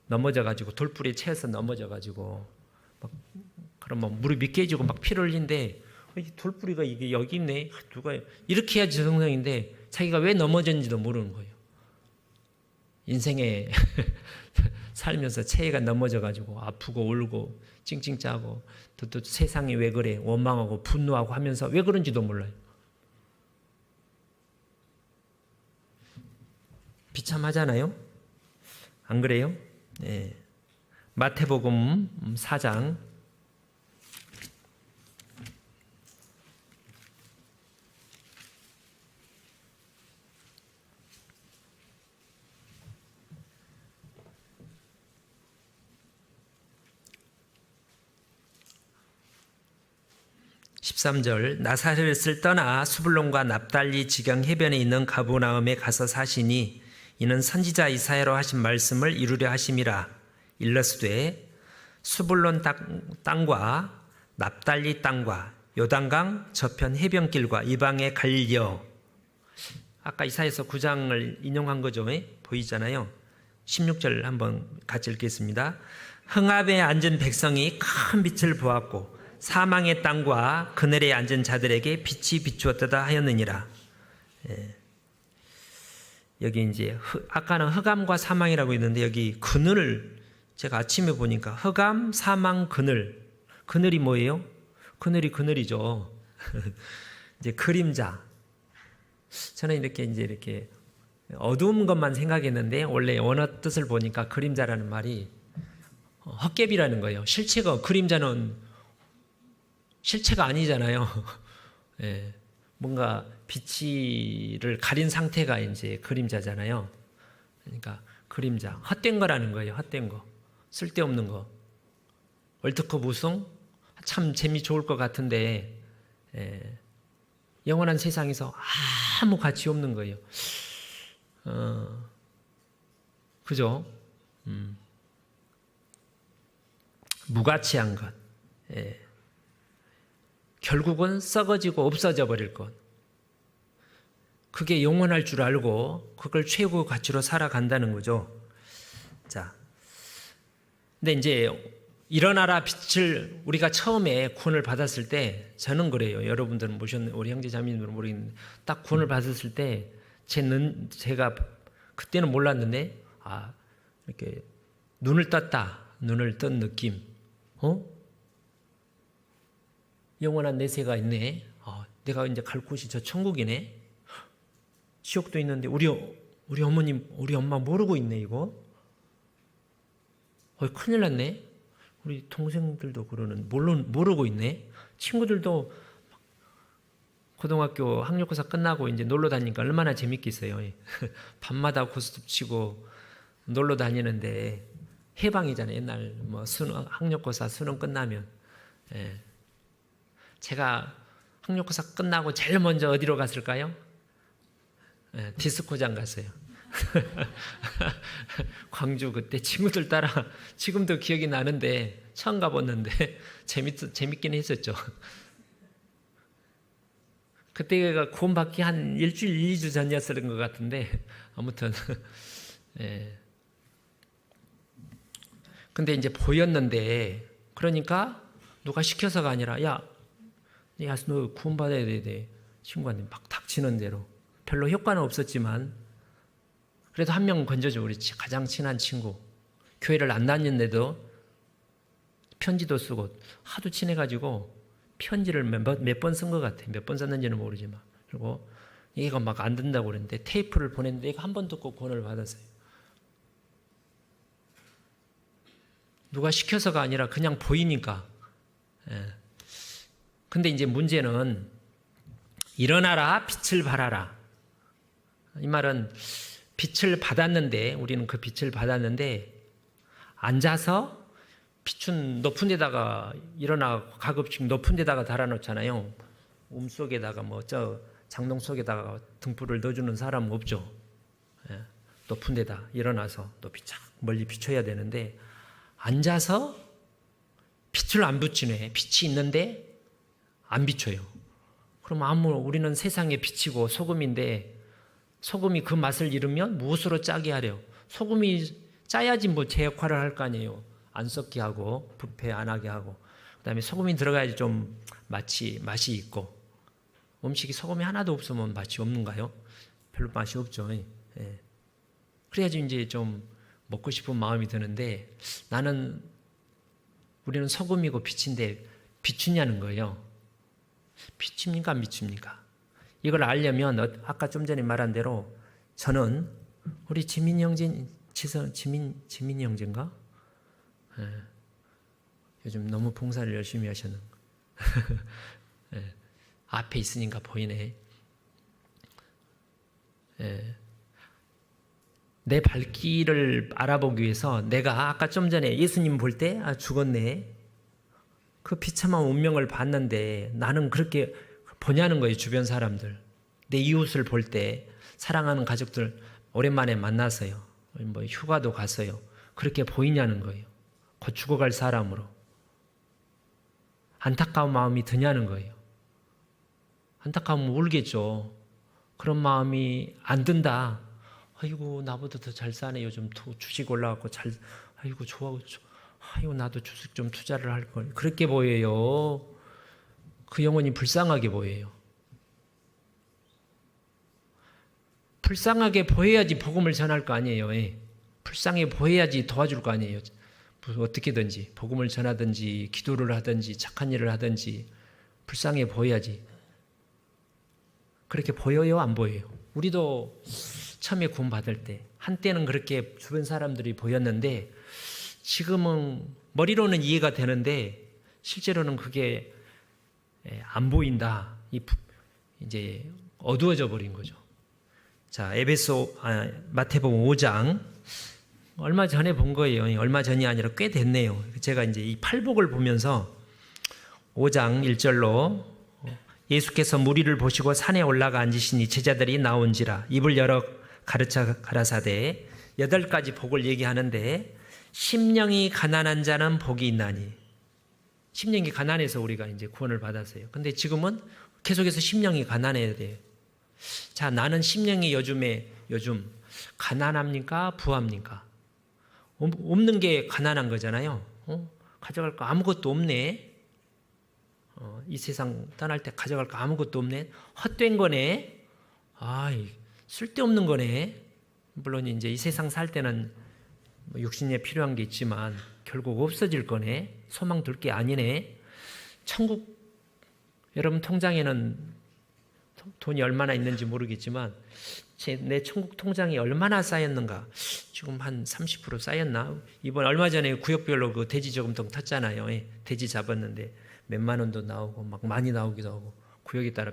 넘어져가지고 돌뿌리에 채여서 넘어져가지고 그러면 무릎이 깨지고 막 피를 흘린데 돌뿌리가 이게 여기 있네. 누가 이렇게 해야지 정상인데 자기가 왜 넘어졌는지도 모르는 거예요. 인생에 살면서 체해가 넘어져가지고 아프고 울고 찡찡 짜고 또 세상이 왜 그래 원망하고 분노하고 하면서 왜 그런지도 몰라요. 비참하잖아요. 안 그래요? 네. 마태복음 4장 13절 나사렛을 떠나 수불론과 납달리 지경 해변에 있는 가버나움에 가서 사시니 이는 선지자 이사야로 하신 말씀을 이루려 하심이라. 일러스되 수불론 땅과 납달리 땅과 요단강 저편 해변길과 이방의 갈려. 아까 이사야서 9장을 인용한 거죠. 보이잖아요. 16절 한번 같이 읽겠습니다. 흥압에 앉은 백성이 큰 빛을 보았고 사망의 땅과 그늘에 앉은 자들에게 빛이 비추었다 하였느니라. 여기 이제 아까는 흑암과 사망이라고 했는데 여기 그늘을 제가 아침에 보니까 흑암, 사망, 그늘. 그늘이 뭐예요? 그늘이죠. 이제 그림자. 저는 이렇게 어두운 것만 생각했는데 원래 원어 뜻을 보니까 그림자라는 말이 헛개비라는 거예요. 그림자는 실체가 아니잖아요. 예, 뭔가 빛을 가린 상태가 이제 그림자잖아요. 그러니까 그림자, 헛된 거라는 거예요. 헛된 거, 쓸데없는 거. 월드컵 우승 참 재미 좋을 것 같은데 영원한 세상에서 아무 가치 없는 거예요. 그죠? 무가치한 것. 결국은 썩어지고 없어져 버릴 것. 그게 영원할 줄 알고 그걸 최고 가치로 살아간다는 거죠. 자, 근데 이제 일어나라 빛을 우리가 처음에 구원을 받았을 때 저는 그래요. 여러분들은 모셨는 우리 형제 자매님들은 모르겠는데 딱 구원을 받았을 때 제가 그때는 몰랐는데 이렇게 눈을 뜬 느낌. 영원한 내세가 있네. 내가 이제 갈 곳이 저 천국이네. 지옥도 있는데 우리 어머님, 우리 엄마 모르고 있네 이거. 큰일 났네. 우리 동생들도 모르고 있네. 친구들도 고등학교 학력고사 끝나고 이제 놀러 다니니까 얼마나 재밌겠어요. 밤마다 고스톱 치고 놀러 다니는데 해방이잖아요. 옛날 학력고사 수능 끝나면. 제가 학력고사 끝나고 제일 먼저 어디로 갔을까요? 디스코장 갔어요. 광주 그때 친구들 따라 지금도 기억이 나는데 처음 가봤는데 재밌긴 했었죠. 그때가 구원받기 한 일주일, 2주 전이었던 것 같은데 아무튼 예. 근데 이제 보였는데 그러니까 누가 시켜서가 아니라 야, 너 구원받아야 돼. 친구한테 막 닥치는 대로 별로 효과는 없었지만 그래도 한 명 건져줘. 우리 가장 친한 친구. 교회를 안 다녔는데도 편지도 쓰고 하도 친해가지고 편지를 몇 번 쓴 것 같아. 몇 번 썼는지는 모르지만. 그리고 얘가 막 안 된다고 그랬는데 테이프를 보냈는데 얘가 한 번 듣고 구원을 받았어요. 누가 시켜서가 아니라 그냥 보이니까. 예. 근데 이제 문제는 일어나라 빛을 발하라. 이 말은 빛을 받았는데 우리는 그 빛을 받았는데 앉아서 빛은 높은 데다가 일어나 가급적 높은 데다가 달아놓잖아요. 속에다가 장롱 속에다가 등불을 넣어주는 사람은 없죠. 예. 높은 데다 일어나서 높이 쫙 멀리 비춰야 되는데 앉아서 빛을 안 비추네. 빛이 있는데 안 비춰요. 그럼 우리는 세상에 빛이고 소금인데 소금이 그 맛을 잃으면 무엇으로 짜게 하려? 소금이 짜야지 제 역할을 할 거 아니에요. 안 썩게 하고 부패 안 하게 하고 그다음에 소금이 들어가야지 좀 맛이 있고 음식이 소금이 하나도 없으면 맛이 없는가요? 별로 맛이 없죠. 예. 그래야지 이제 좀 먹고 싶은 마음이 드는데 우리는 소금이고 빛인데 비추냐는 거예요. 비춥니까 안 비춥니까? 이걸 알려면 아까 좀 전에 말한 대로 저는 우리 지민이 형제인가? 예. 요즘 너무 봉사를 열심히 하시는 예. 앞에 있으니까 보이네. 예. 내 발길을 알아보기 위해서 내가 아까 좀 전에 예수님 볼 때 죽었네. 그 비참한 운명을 봤는데 나는 그렇게 보냐는 거예요. 주변 사람들. 내 이웃을 볼 때 사랑하는 가족들 오랜만에 만나서요. 휴가도 갔어요. 그렇게 보이냐는 거예요. 곧 죽어갈 사람으로. 안타까운 마음이 드냐는 거예요. 안타까우면 울겠죠. 그런 마음이 안 든다. 아이고 나보다 더 잘 사네. 요즘 주식 올라가고 아이고 좋아하고 아이고 나도 주식 좀 투자를 할 걸. 그렇게 보여요. 그 영혼이 불쌍하게 보여요. 불쌍하게 보여야지 복음을 전할 거 아니에요. 불쌍해 보여야지 도와줄 거 아니에요. 어떻게든지 복음을 전하든지 기도를 하든지 착한 일을 하든지 불쌍해 보여야지. 그렇게 보여요? 안 보여요? 우리도 처음에 구원 받을 때 한때는 그렇게 주변 사람들이 보였는데 지금은 머리로는 이해가 되는데 실제로는 그게 안 보인다. 이제 어두워져 버린 거죠. 자, 마태복음 5장 얼마 전에 본 거예요. 얼마 전이 아니라 꽤 됐네요. 제가 이제 이 팔복을 보면서 5장 1절로 예수께서 무리를 보시고 산에 올라가 앉으시니 제자들이 나온지라 입을 열어 가르쳐 가라사대 8가지 복을 얘기하는데 심령이 가난한 자는 복이 있나니 심령이 가난해서 우리가 이제 구원을 받았어요. 근데 지금은 계속해서 심령이 가난해야 돼요. 자, 나는 심령이 요즘 가난합니까? 부합니까? 없는 게 가난한 거잖아요. 가져갈 거 아무것도 없네. 이 세상 떠날 때 가져갈 거 아무것도 없네. 헛된 거네. 쓸데없는 거네. 물론 이제 이 세상 살 때는 육신에 필요한 게 있지만 결국 없어질 거네. 소망 둘 게 아니네. 천국 여러분 통장에는 돈이 얼마나 있는지 모르겠지만 내 천국 통장이 얼마나 쌓였는가. 지금 한 30% 쌓였나. 이번 얼마 전에 구역별로 그 돼지 저금통 탔잖아요. 돼지 잡았는데 몇만 원도 나오고 막 많이 나오기도 하고 구역에 따라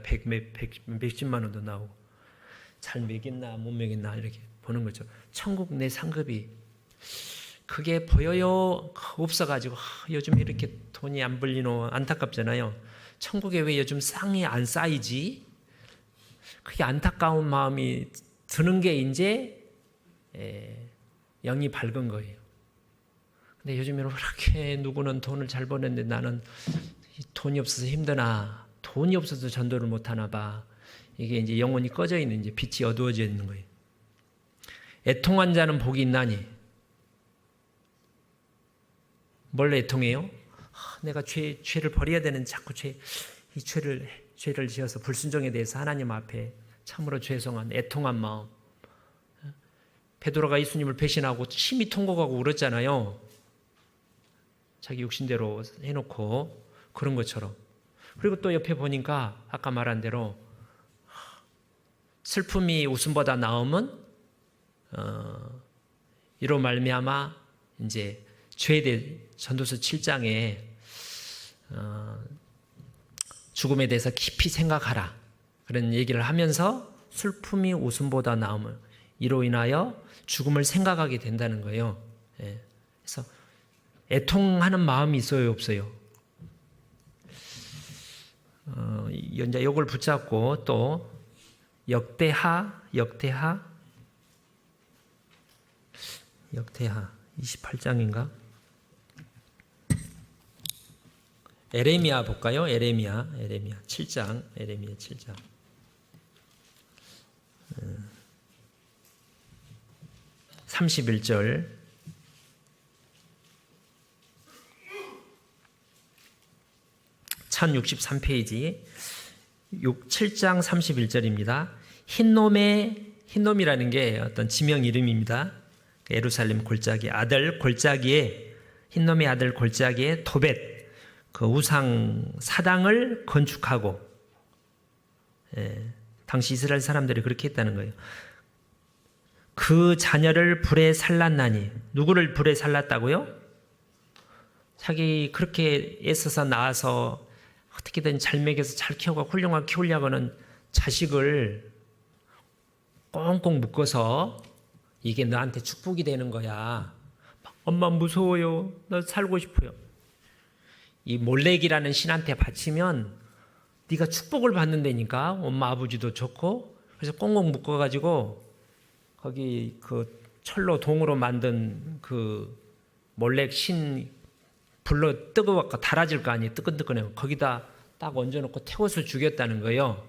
몇십만 원도 나오고 잘 먹였나 못 먹였나 이렇게 보는 거죠. 천국 내 상급이 그게 보여요? 없어가지고 요즘 이렇게 돈이 안 불리노 안타깝잖아요. 천국에 왜 요즘 쌍이 안 쌓이지? 그게 안타까운 마음이 드는 게 이제 영이 밝은 거예요. 근데 요즘에는 그렇게 누구는 돈을 잘 버는데 나는 돈이 없어서 힘드나, 돈이 없어서 전도를 못 하나 봐. 이게 이제 영혼이 꺼져 있는, 이제 빛이 어두워져 있는 거예요. 애통한 자는 복이 있나니. 뭘 애통해요? 내가 죄를 버려야 되는, 자꾸 이 죄를 지어서 불순종에 대해서 하나님 앞에 참으로 죄송한, 애통한 마음. 베드로가 예수님을 배신하고 심히 통곡하고 울었잖아요. 자기 욕심대로 해놓고 그런 것처럼. 그리고 또 옆에 보니까 아까 말한 대로 슬픔이 웃음보다 나음은 이로 말미암아 이제 죄에 대해 전도서 7장에 죽음에 대해서 깊이 생각하라 그런 얘기를 하면서 슬픔이 웃음보다 나음을 이로 인하여 죽음을 생각하게 된다는 거예요. 그래서 애통하는 마음이 있어요, 없어요? 이제 이걸 붙잡고 또 역대하 28장인가? 에레미야 볼까요? 에레미야 7장. 31절. 1063페이지 7장 31절입니다. 흰놈이라는 게 어떤 지명 이름입니다. 예루살렘 골짜기 아들 골짜기에, 흰놈의 아들 골짜기에 도벳, 그 우상 사당을 건축하고, 당시 이스라엘 사람들이 그렇게 했다는 거예요. 그 자녀를 불에 살랐나니. 누구를 불에 살랐다고요? 자기 그렇게 애써서 낳아서 어떻게든 잘 먹여서 잘 키우고 훌륭하게 키우려고는 자식을 꽁꽁 묶어서 이게 너한테 축복이 되는 거야. 엄마 무서워요. 나 살고 싶어요. 이 몰렉이라는 신한테 바치면 네가 축복을 받는다니까. 엄마 아버지도 좋고. 그래서 꽁꽁 묶어가지고 거기 그 철로 동으로 만든 그 몰렉 신 불로 뜨거워서 달아질 거 아니에요. 뜨끈뜨끈해요. 거기다 딱 얹어놓고 태워서 죽였다는 거예요.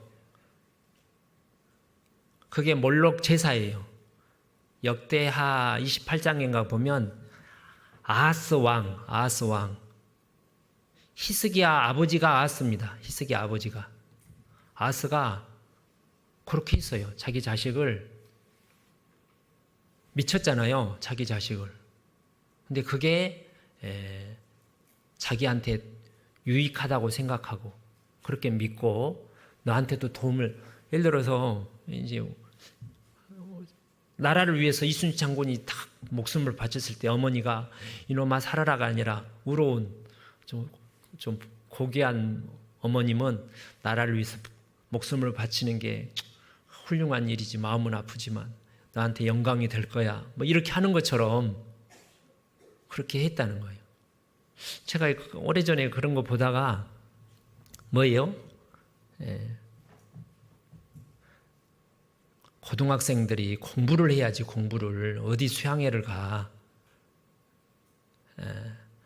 그게 몰록 제사예요. 역대하 28장인가 보면 아하스 왕 히스기야 아버지가 아하스입니다. 히스기야 아버지가. 아하스가 그렇게 했어요. 자기 자식을 미쳤잖아요. 자기 자식을. 근데 그게 자기한테 유익하다고 생각하고 그렇게 믿고 너한테도 도움을, 예를 들어서 이제 나라를 위해서 이순신 장군이 딱 목숨을 바쳤을 때 어머니가 이놈아 살아라가 아니라 울어온 좀 고귀한 어머님은 나라를 위해서 목숨을 바치는 게 훌륭한 일이지, 마음은 아프지만 나한테 영광이 될 거야, 뭐 이렇게 하는 것처럼 그렇게 했다는 거예요. 제가 오래전에 그런 거 보다가 뭐예요? 고등학생들이 공부를 해야지. 공부를 어디 수양회를 가.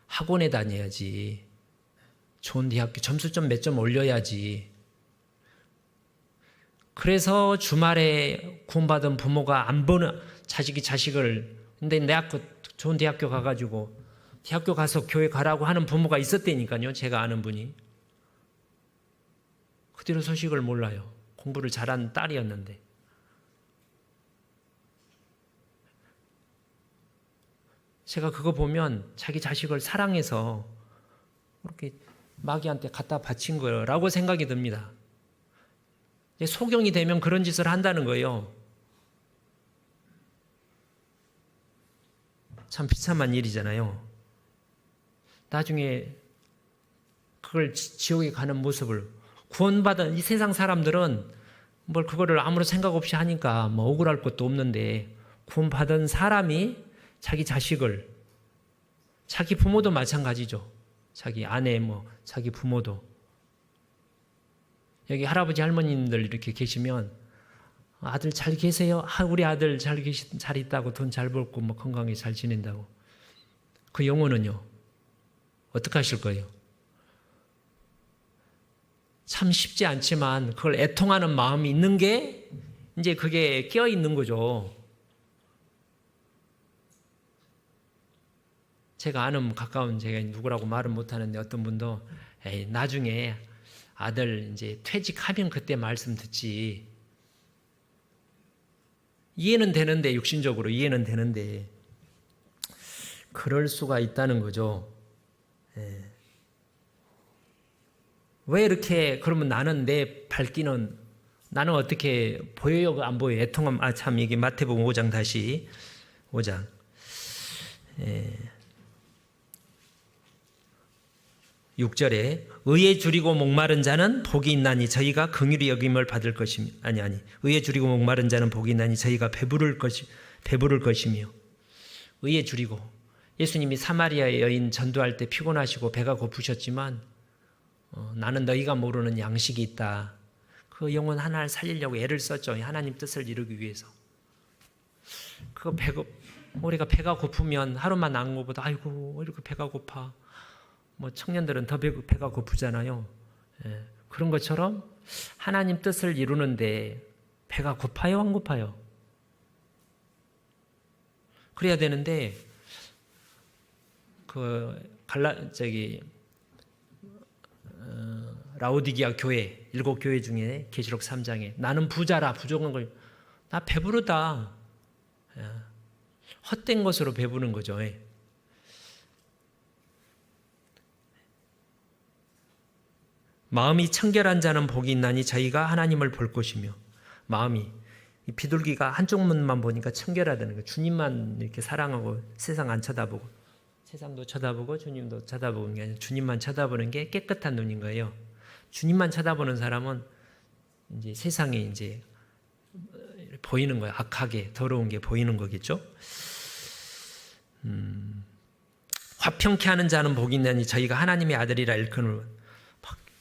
학원에 다녀야지. 좋은 대학교 점수점 몇 점 올려야지. 그래서 주말에 구원받은 부모가 안 보는 자식을, 근데 좋은 대학교 가가지고 대학교 가서 교회 가라고 하는 부모가 있었다니까요. 제가 아는 분이. 그대로 소식을 몰라요. 공부를 잘하는 딸이었는데. 제가 그거 보면 자기 자식을 사랑해서 그렇게 마귀한테 갖다 바친 거라고 생각이 듭니다. 소경이 되면 그런 짓을 한다는 거예요. 참 비참한 일이잖아요. 나중에 그걸 지옥에 가는 모습을, 구원받은 이 세상 사람들은 뭘 그거를 아무런 생각 없이 하니까 뭐 억울할 것도 없는데, 구원받은 사람이 자기 자식을, 자기 부모도 마찬가지죠. 자기 아내, 자기 부모도. 여기 할아버지 할머님들 이렇게 계시면 아들 잘 계세요? 우리 아들 잘 있다고 돈 잘 벌고 뭐 건강히 잘 지낸다고. 그 영혼은요? 어떻게 하실 거예요? 참 쉽지 않지만 그걸 애통하는 마음이 있는 게 이제 그게 깨어 있는 거죠. 제가 아는 가까운 제가 누구라고 말은 못하는데 어떤 분도 나중에 아들 이제 퇴직하면 그때 말씀 듣지. 이해는 되는데 육신적으로 이해는 되는데 그럴 수가 있다는 거죠. 왜 이렇게 그러면 나는 내 발기는 나는 어떻게 보여요? 안 보여요? 애통함 참 이게 마태복음 5장 다시 5장 6절에 의에 줄이고 목마른 자는 복이 있나니 저희가 긍휼히 여김을 받을 것이며 아니 의에 줄이고 목마른 자는 복이 있나니 저희가 배부를 것이며 의에 줄이고 예수님이 사마리아 여인 전도할 때 피곤하시고 배가 고프셨지만 나는 너희가 모르는 양식이 있다. 그 영혼 하나를 살리려고 애를 썼죠. 하나님 뜻을 이루기 위해서. 우리가 배가 고프면 하루만 나은 것보다 아이고 이렇게 배가 고파. 뭐 청년들은 더 배가 고프잖아요. 그런 것처럼 하나님 뜻을 이루는데 배가 고파요, 안 고파요? 그래야 되는데 라오디게아 교회 7교회 중에 계시록 3장에 나는 부자라 부족한 걸 나 배부르다. 헛된 것으로 배부른 거죠. 마음이 청결한 자는 복이 있나니 저희가 하나님을 볼 것이며 마음이 이 비둘기가 한쪽 눈만 보니까 청결하다는 거예요. 주님만 이렇게 사랑하고 세상 안 쳐다보고 세상도 쳐다보고 주님도 쳐다보는 게 아니라 주님만 쳐다보는 게 깨끗한 눈인 거예요. 주님만 쳐다보는 사람은 이제 세상에 이제 보이는 거예요. 악하게 더러운 게 보이는 거겠죠. 화평케 하는 자는 복이 있나니 저희가 하나님의 아들이라 일컫는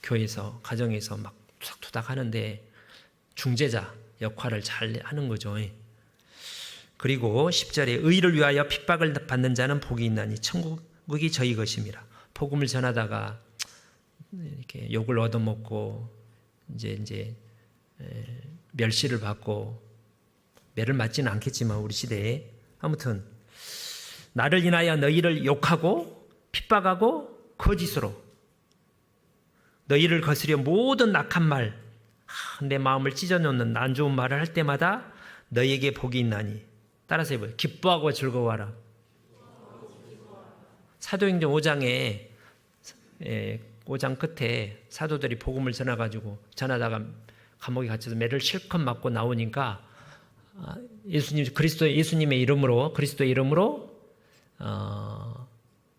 교회에서 가정에서 막 투닥투닥 하는데 중재자 역할을 잘 하는 거죠. 그리고 10절에 의를 위하여 핍박을 받는 자는 복이 있나니 천국이 저희 것임이라. 복음을 전하다가 이렇게 욕을 얻어먹고 이제 멸시를 받고 매를 맞지는 않겠지만 우리 시대에 아무튼 나를 인하여 너희를 욕하고 핍박하고 거짓으로 너희를 거스려 모든 악한 말, 내 마음을 찢어놓는 안 좋은 말을 할 때마다 너희에게 복이 있나니. 따라서 해봐요. 기뻐하고 즐거워하라. 사도행전 5장에 5장 끝에 사도들이 복음을 전하다가 감옥에 갇혀서 매를 실컷 맞고 나오니까 예수님의 이름으로 그리스도의 이름으로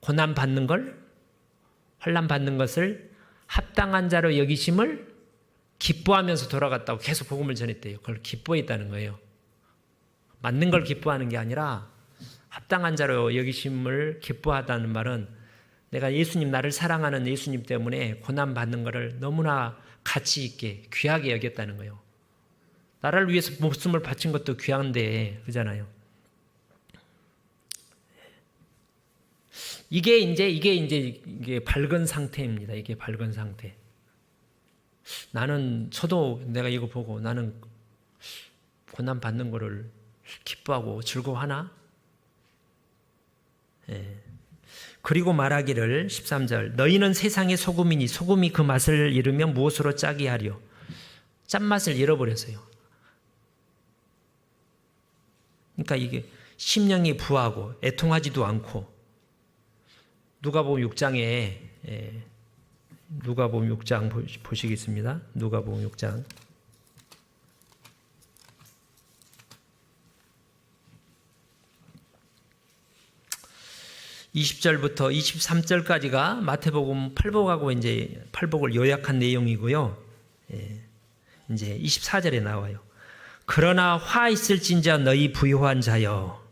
고난 받는 걸 환난 받는 것을 합당한 자로 여기심을 기뻐하면서 돌아갔다고 계속 복음을 전했대요. 그걸 기뻐했다는 거예요. 맞는 걸 기뻐하는 게 아니라 합당한 자로 여기심을 기뻐하다는 말은 내가 예수님 나를 사랑하는 예수님 때문에 고난 받는 것을 너무나 가치 있게 귀하게 여겼다는 거예요. 나를 위해서 목숨을 바친 것도 귀한데 그잖아요. 이게 밝은 상태입니다. 이게 밝은 상태. 저도 내가 이거 보고 나는 고난 받는 거를 기뻐하고 즐거워하나? 그리고 말하기를 13절 너희는 세상의 소금이니 소금이 그 맛을 잃으면 무엇으로 짜게 하려? 짠맛을 잃어버렸어요. 그러니까 이게 심령이 부하고 애통하지도 않고 누가복음 6장에 누가복음 6장 보시겠습니다. 누가복음 6장 20절부터 23절까지가 마태복음 팔복하고 이제 팔복을 요약한 내용이고요. 이제 24절에 나와요. 그러나 화 있을진저 너희 부유한 자여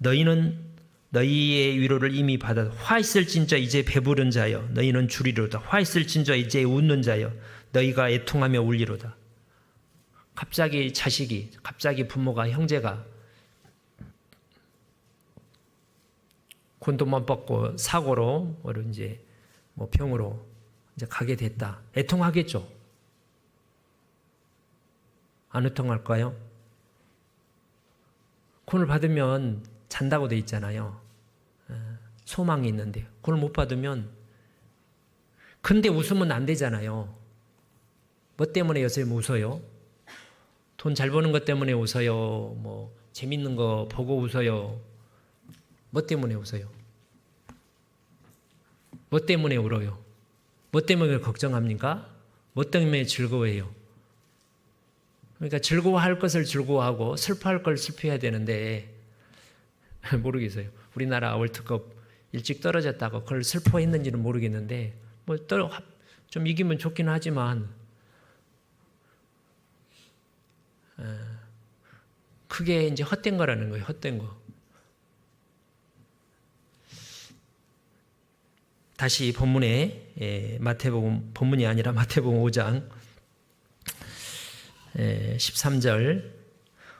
너희는 너희의 위로를 이미 받아 화 있을진저 이제 배부른 자여 너희는 주리로다. 화 있을진저 이제 웃는 자여 너희가 애통하며 울리로다. 갑자기 자식이, 갑자기 부모가, 형제가 곤돈만 뽑고 사고로 이제 병으로 이제 가게 됐다. 애통하겠죠. 안 애통할까요? 그걸 받으면 잔다고 돼 있잖아요. 소망이 있는데 그걸 못 받으면, 근데 웃으면 안 되잖아요. 뭐 때문에 요즘 웃어요? 돈 잘 버는 것 때문에 웃어요? 뭐 재밌는 거 보고 웃어요? 뭐 때문에 웃어요? 뭐 때문에 울어요? 뭐 때문에 걱정합니까? 뭐 때문에 즐거워해요? 그러니까 즐거워할 것을 즐거워하고 슬퍼할 걸 슬퍼해야 되는데 모르겠어요. 우리나라 월드컵 일찍 떨어졌다고 그걸 슬퍼했는지는 모르겠는데 좀 이기면 좋긴 하지만 그게 이제 헛된 거라는 거예요. 헛된 거. 다시 본문에 마태복음, 본문이 아니라 마태복음 5장 13절.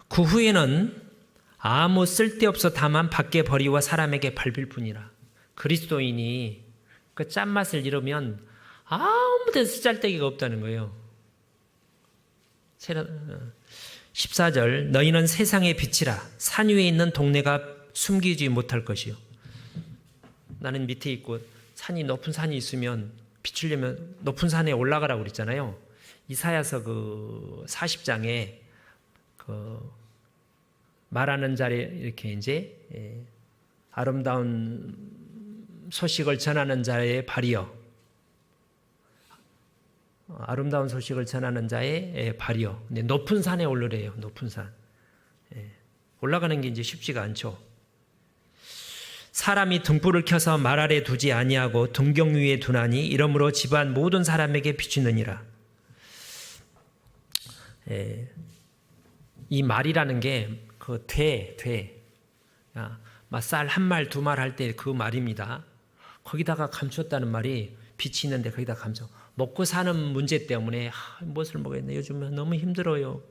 그 후에는 아무 쓸데없어 다만 밖에 버리와 사람에게 밟힐 뿐이라. 그리스도인이 그 짠맛을 잃으면 아무 데서 쓰잘데기가 없다는 거예요. 14절. 너희는 세상의 빛이라. 산 위에 있는 동네가 숨기지 못할 것이요. 나는 밑에 있고 높은 산이 있으면 비추려면 높은 산에 올라가라고 그랬잖아요. 이사야서 그 40장에 그 말하는 자리 이렇게 이제 아름다운 소식을 전하는 자의 발이여. 아름다운 소식을 전하는 자의 발이여. 근데 높은 산에 오르래요. 높은 산. 올라가는 게 이제 쉽지가 않죠. 사람이 등불을 켜서 말 아래 두지 아니하고 등경 위에 두나니 이러므로 집안 모든 사람에게 비추느니라. 이 말이라는 게 그 쌀 한 말 두 말 할 때 그 말입니다. 거기다가 감췄다는 말이 빛이 있는데 거기다 감춰. 먹고 사는 문제 때문에 무엇을 먹겠네. 요즘 너무 힘들어요.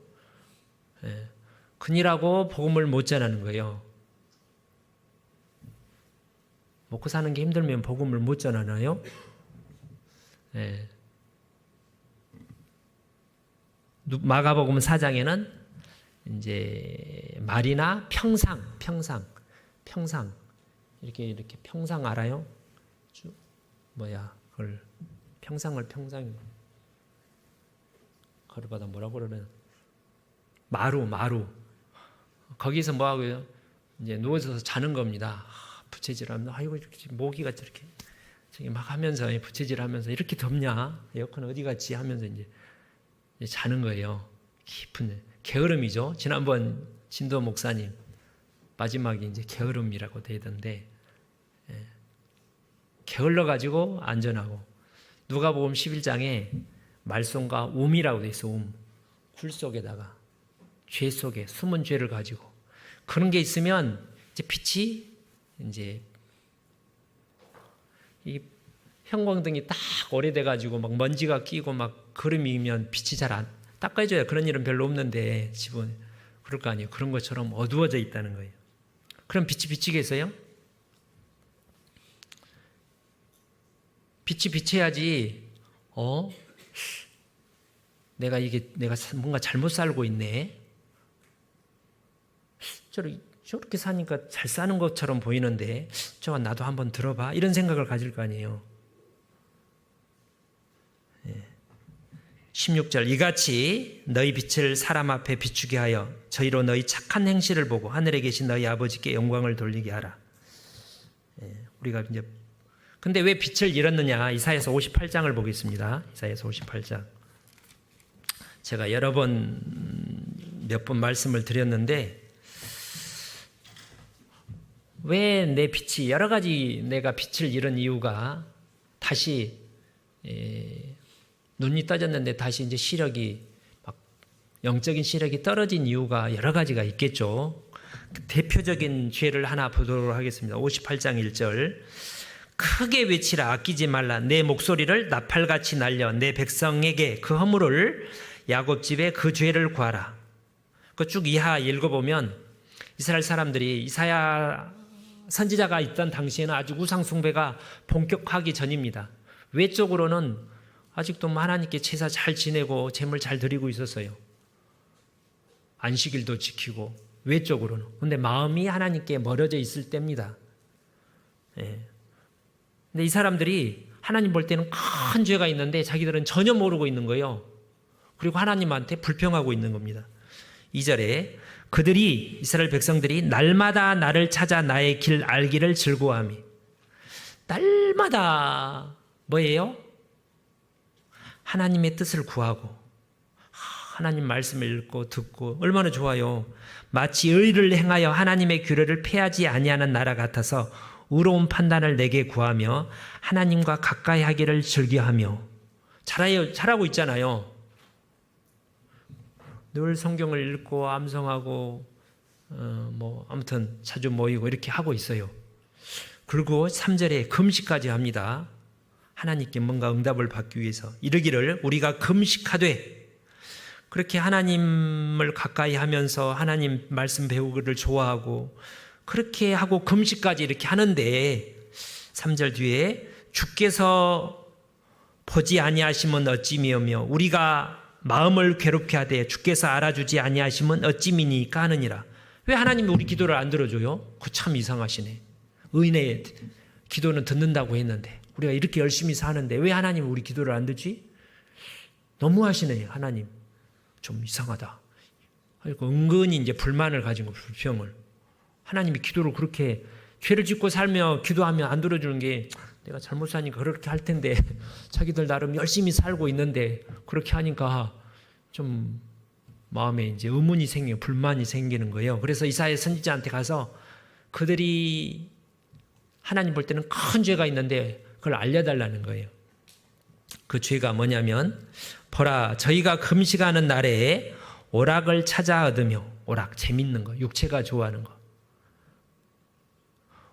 그니라고 복음을 못 전하는 거예요. 먹고 사는 게 힘들면 복음을 못 전하나요? 마가복음 4장에는 이제 말이나 평상 이렇게 평상 알아요? 그걸 평상을 거르바다 뭐라고 그러는 마루 거기서 뭐 하고요? 이제 누워서 자는 겁니다. 부채질하면 아이고 이렇게 모기가 저렇게 저기 막 하면서 부채질하면서 이렇게 덥냐? 에어컨 어디 갔지? 하면서 이제 자는 거예요. 깊은 게으름이죠. 지난번 진도 목사님 마지막에 이제 게으름이라고 되던데 게을러 가지고 안전하고. 누가복음 11장에 말썽과 움이라고 돼 있어. 굴 속에다가 죄 속에 숨은 죄를 가지고 그런 게 있으면 이제 빛이 이제 이 형광등이 딱 오래돼 가지고 막 먼지가 끼고 막 그름이면 빛이 잘 안 닦아줘야 그런 일은 별로 없는데 집은 그럴 거 아니에요. 그런 것처럼 어두워져 있다는 거예요. 그럼 빛이 비치겠어요? 빛이 비쳐야지. 내가 뭔가 잘못 살고 있네. 저렇게 사니까 잘 사는 것처럼 보이는데 나도 한번 들어봐. 이런 생각을 가질 거 아니에요. 16절. 이같이 너희 빛을 사람 앞에 비추게 하여 저희로 너희 착한 행실을 보고 하늘에 계신 너희 아버지께 영광을 돌리게 하라. 우리가 이제 근데 왜 빛을 잃었느냐? 이사야서 58장을 보겠습니다. 이사야서 58장. 제가 몇 번 말씀을 드렸는데 왜 내 빛이 여러 가지 내가 빛을 잃은 이유가 다시 눈이 떠졌는데 다시 이제 시력이 막 영적인 시력이 떨어진 이유가 여러 가지가 있겠죠. 대표적인 죄를 하나 보도록 하겠습니다. 58장 1절. 크게 외치라. 아끼지 말라. 내 목소리를 나팔같이 날려 내 백성에게 그 허물을, 야곱 집에 그 죄를 구하라. 그 쭉 이하 읽어보면 이스라엘 사람들이, 이사야 선지자가 있던 당시에는 아직 우상 숭배가 본격화하기 전입니다. 외적으로는 아직도 하나님께 제사 잘 지내고 제물 잘 드리고 있었어요. 안식일도 지키고 외적으로는. 근데 마음이 하나님께 멀어져 있을 때입니다. 예. 근데 이 사람들이 하나님 볼 때는 큰 죄가 있는데 자기들은 전혀 모르고 있는 거예요. 그리고 하나님한테 불평하고 있는 겁니다. 2절에 그들이, 이스라엘 백성들이 날마다 나를 찾아 나의 길 알기를 즐거워하며. 날마다 뭐예요? 하나님의 뜻을 구하고 하나님 말씀을 읽고 듣고. 얼마나 좋아요. 마치 의를 행하여 하나님의 규례를 폐하지 아니하는 나라 같아서 의로운 판단을 내게 구하며 하나님과 가까이 하기를 즐겨하며. 잘하고 있잖아요. 늘 성경을 읽고 암송하고 아무튼 자주 모이고 이렇게 하고 있어요. 그리고 3절에 금식까지 합니다. 하나님께 뭔가 응답을 받기 위해서. 이르기를 우리가 금식하되. 그렇게 하나님을 가까이 하면서 하나님 말씀 배우기를 좋아하고 그렇게 하고 금식까지 이렇게 하는데 3절 뒤에 주께서 보지 아니하시면 어찌미오며 우리가 마음을 괴롭게 하되 주께서 알아주지 아니하시면 어찌미니까 하느니라. 왜 하나님이 우리 기도를 안 들어줘요? 그거 참 이상하시네. 의인의 기도는 듣는다고 했는데 우리가 이렇게 열심히 사는데 왜 하나님이 우리 기도를 안 듣지? 너무하시네. 하나님 좀 이상하다. 그리고 은근히 이제 불만을 가진 거, 불평을. 하나님이 기도를 그렇게 죄를 짓고 살며 기도하면 안 들어주는 게 내가 잘못 사니까 그렇게 할 텐데 자기들 나름 열심히 살고 있는데 그렇게 하니까 좀 마음에 이제 의문이 생기고 불만이 생기는 거예요. 그래서 이사야 선지자한테 가서 그들이 하나님 볼 때는 큰 죄가 있는데 그걸 알려달라는 거예요. 그 죄가 뭐냐면 보라 저희가 금식하는 날에 오락을 찾아 얻으며. 오락 재밌는 거, 육체가 좋아하는 거.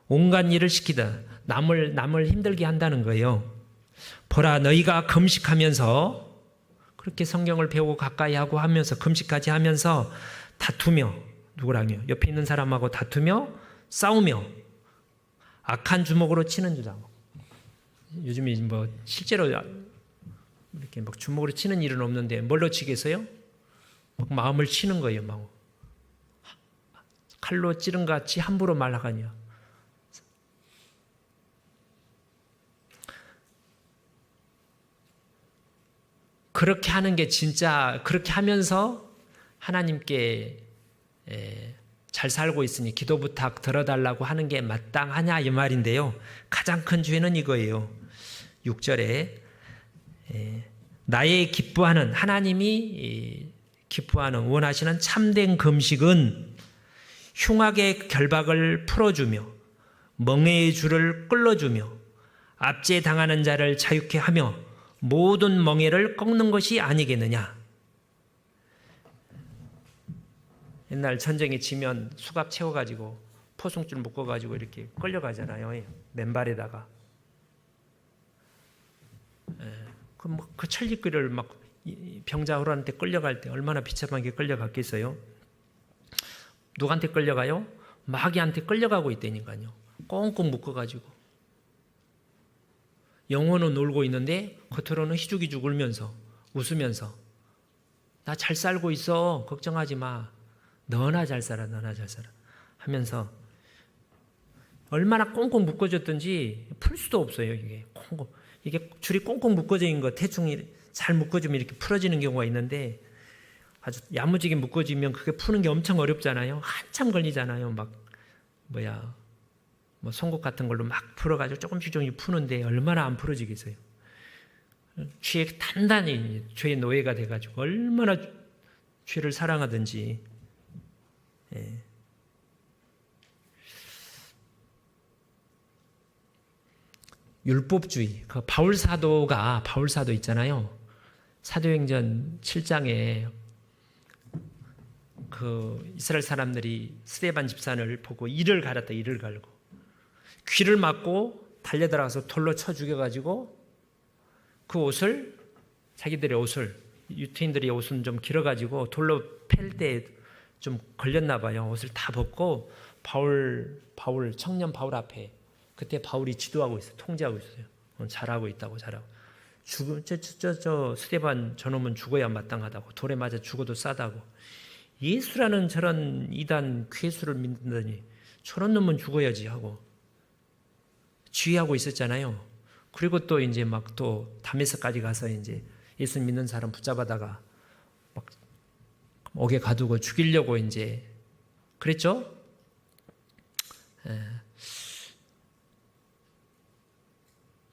온갖 일을 시키다. 남을 힘들게 한다는 거예요. 보라 너희가 금식하면서, 그렇게 성경을 배우고 가까이 하고 하면서 금식까지 하면서 다투며. 누구랑요? 옆에 있는 사람하고 다투며 싸우며 악한 주먹으로 치는 주장. 요즘에 뭐 실제로 이렇게 막 주먹으로 치는 일은 없는데 뭘로 치겠어요? 막 마음을 치는 거예요. 막 칼로 찌른 것 같이 함부로 말하가냐. 그렇게 하는 게 진짜, 그렇게 하면서 하나님께 잘 살고 있으니 기도 부탁 들어달라고 하는 게 마땅하냐 이 말인데요. 가장 큰 죄는 이거예요. 6절에 나의 기뻐하는, 하나님이 기뻐하는 원하시는 참된 금식은 흉악의 결박을 풀어주며 멍에의 줄을 끌어주며 압제당하는 자를 자유케 하며 모든 멍에를 꺾는 것이 아니겠느냐. 옛날 전쟁에 지면 수갑 채워가지고 포승줄 묶어가지고 이렇게 끌려가잖아요. 맨발에다가. 그 천리길을 막 병자호란한테 끌려갈 때 얼마나 비참하게 끌려갔겠어요. 누구한테 끌려가요? 마귀한테 끌려가고 있다니까요. 꽁꽁 묶어가지고. 영혼은 놀고 있는데 겉으로는 희죽희죽 울면서 웃으면서 나 잘 살고 있어. 걱정하지 마. 너나 잘 살아. 너나 잘 살아. 하면서 얼마나 꽁꽁 묶어졌든지 풀 수도 없어요. 이게 줄이 꽁꽁 묶어져 있는 거 대충 잘 묶어주면 이렇게 풀어지는 경우가 있는데 아주 야무지게 묶어지면 그게 푸는 게 엄청 어렵잖아요. 한참 걸리잖아요. 막 송곳 같은 걸로 막 풀어가지고 조금씩 푸는데 얼마나 안 풀어지겠어요. 죄에 단단히 죄의 노예가 돼가지고 얼마나 죄를 사랑하든지. 율법주의, 그 바울 사도 있잖아요. 사도행전 7장에 그 이스라엘 사람들이 스데반 집산을 보고 이를 갈았다. 이를 갈고 귀를 막고 달려들어가서 돌로 쳐 죽여가지고 그 옷을, 자기들의 옷을, 유태인들의 옷은 좀 길어가지고 돌로 팰 때 좀 걸렸나 봐요. 옷을 다 벗고 청년 바울 앞에, 그때 바울이 지도하고 있어요. 통제하고 있어요. 잘하고 있다고, 잘하고. 저 스데반 저놈은 죽어야 마땅하다고, 돌에 맞아 죽어도 싸다고. 예수라는 저런 이단 괴수를 믿는다니 저런 놈은 죽어야지 하고 지휘하고 있었잖아요. 그리고 또 이제 막 또 다메섹까지 가서 이제 예수 믿는 사람 붙잡아다가 막 옥에 가두고 죽이려고 이제 그랬죠.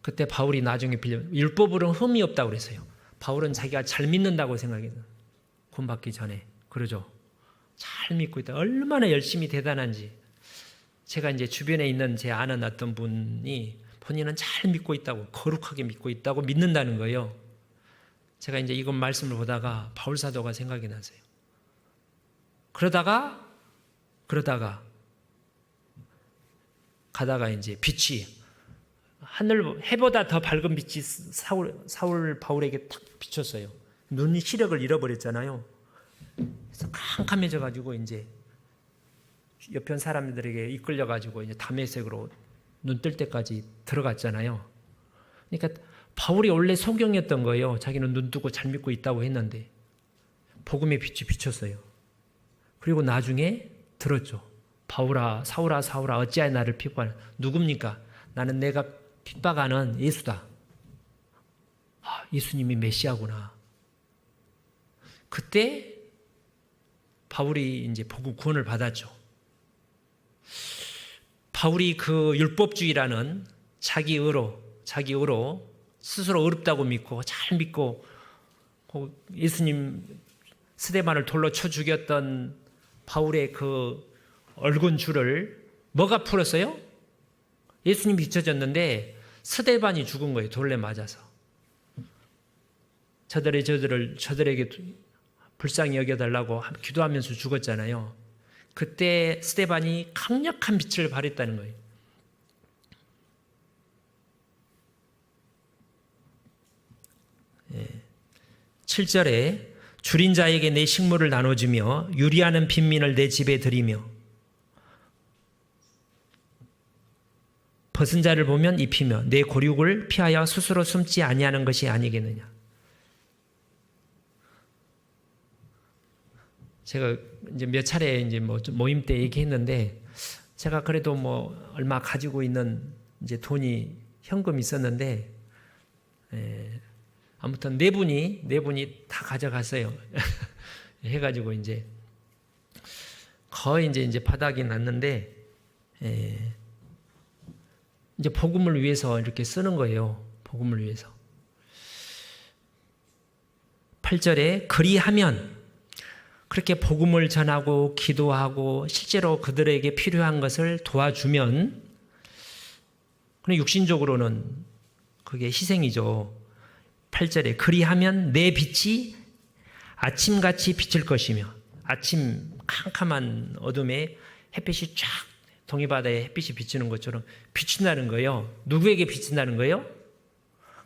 그때 바울이 나중에 율법으로는 흠이 없다고 그랬어요. 바울은 자기가 잘 믿는다고 생각해서 구원받기 전에 그러죠. 잘 믿고 있다. 얼마나 열심히 대단한지. 제가 이제 주변에 있는 제 아는 어떤 분이 본인은 잘 믿고 있다고, 거룩하게 믿고 있다고 믿는다는 거예요. 제가 이제 이것 말씀을 보다가 바울 사도가 생각이 났어요. 그러다가 가다가 이제 빛이 해보다 더 밝은 빛이 사울 바울에게 탁 비쳤어요. 눈이 시력을 잃어버렸잖아요. 그래서 캄캄해져 가지고 이제 옆편 사람들에게 이끌려 가지고 이제 다메섹으로 눈 뜰 때까지 들어갔잖아요. 그러니까 바울이 원래 소경이었던 거예요. 자기는 눈 뜨고 잘 믿고 있다고 했는데 복음의 빛이 비쳤어요. 그리고 나중에 들었죠. 바울아, 사울아, 사울아, 어찌하여 나를 핍박하냐. 누굽니까? 나는 내가 핍박하는 예수다. 아, 예수님이 메시아구나. 그때 바울이 이제 복음 구원을 받았죠. 바울이 그 율법주의라는 자기 의로 스스로 어렵다고 믿고 잘 믿고 예수님 스데반을 돌로 쳐 죽였던 바울의 그 얽은 줄을 뭐가 풀었어요? 예수님이 비춰졌는데 스데반이 죽은 거예요. 돌에 맞아서. 저들에게 불쌍히 여겨달라고 기도하면서 죽었잖아요. 그때 스데반이 강력한 빛을 발했다는 거예요. 예. 7절에 줄인 자에게 내 식물을 나눠주며 유리하는 빈민을 내 집에 들이며 벗은 자를 보면 입히며 내 고륙을 피하여 스스로 숨지 아니하는 것이 아니겠느냐. 제가 이제 몇 차례 이제 모임 때 얘기했는데 제가 그래도 얼마 가지고 있는 이제 돈이 현금이 있었는데 아무튼 네 분이 다 가져갔어요. 해가지고 이제 거의 이제 바닥이 났는데 이제 복음을 위해서 이렇게 쓰는 거예요. 복음을 위해서. 8절에 그리하면 그렇게 복음을 전하고 기도하고 실제로 그들에게 필요한 것을 도와주면 그냥 육신적으로는 그게 희생이죠. 8절에 그리하면 내 빛이 아침같이 비칠 것이며 아침 캄캄한 어둠에 햇빛이 쫙 동해바다에 햇빛이 비치는 것처럼 비친다는 거예요. 누구에게 비친다는 거예요?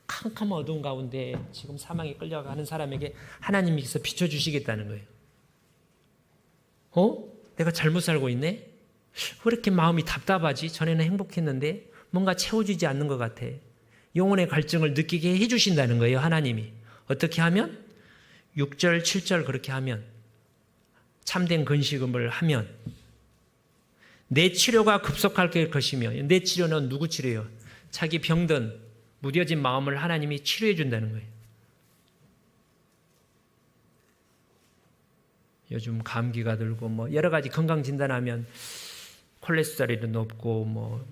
캄캄한 어두운 가운데 지금 사망에 끌려가는 사람에게 하나님께서 비춰주시겠다는 거예요. 내가 잘못 살고 있네? 왜 이렇게 마음이 답답하지? 전에는 행복했는데 뭔가 채워주지 않는 것 같아. 영혼의 갈증을 느끼게 해주신다는 거예요. 하나님이. 어떻게 하면? 6절, 7절 그렇게 하면 참된 근식음을 하면 내 치료가 급속할 것이며 내 치료는 누구 치료예요? 자기 병든 무뎌진 마음을 하나님이 치료해 준다는 거예요. 요즘 감기가 들고 여러 가지 건강 진단하면 콜레스테롤이 높고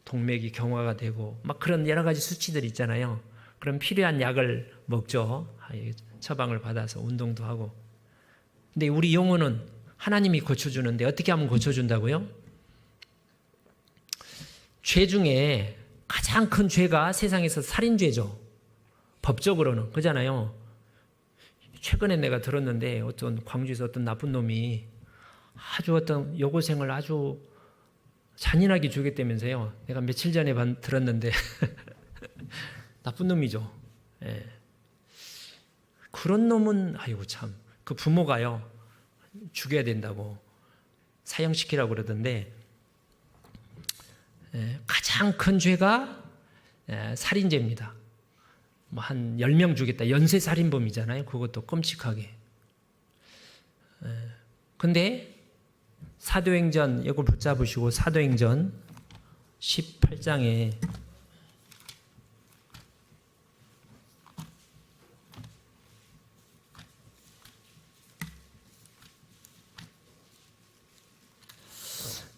동맥이 경화가 되고 막 그런 여러 가지 수치들이 있잖아요. 그럼 필요한 약을 먹죠. 처방을 받아서 운동도 하고. 근데 우리 영혼은 하나님이 고쳐주는데 어떻게 하면 고쳐준다고요? 죄 중에 가장 큰 죄가 세상에서 살인죄죠. 법적으로는. 그잖아요. 최근에 내가 들었는데 어떤 광주에서 어떤 나쁜 놈이 아주 어떤 여고생을 아주 잔인하게 죽였다면서요. 내가 며칠 전에 들었는데 나쁜 놈이죠. 예. 그런 놈은 아이고 참 그 부모가요 죽여야 된다고 사형시키라고 그러던데 가장 큰 죄가 살인죄입니다. 뭐 한 10명 죽였다. 연쇄살인범이잖아요. 그것도 끔찍하게. 근데 사도행전 이걸 붙잡으시고 사도행전 18장에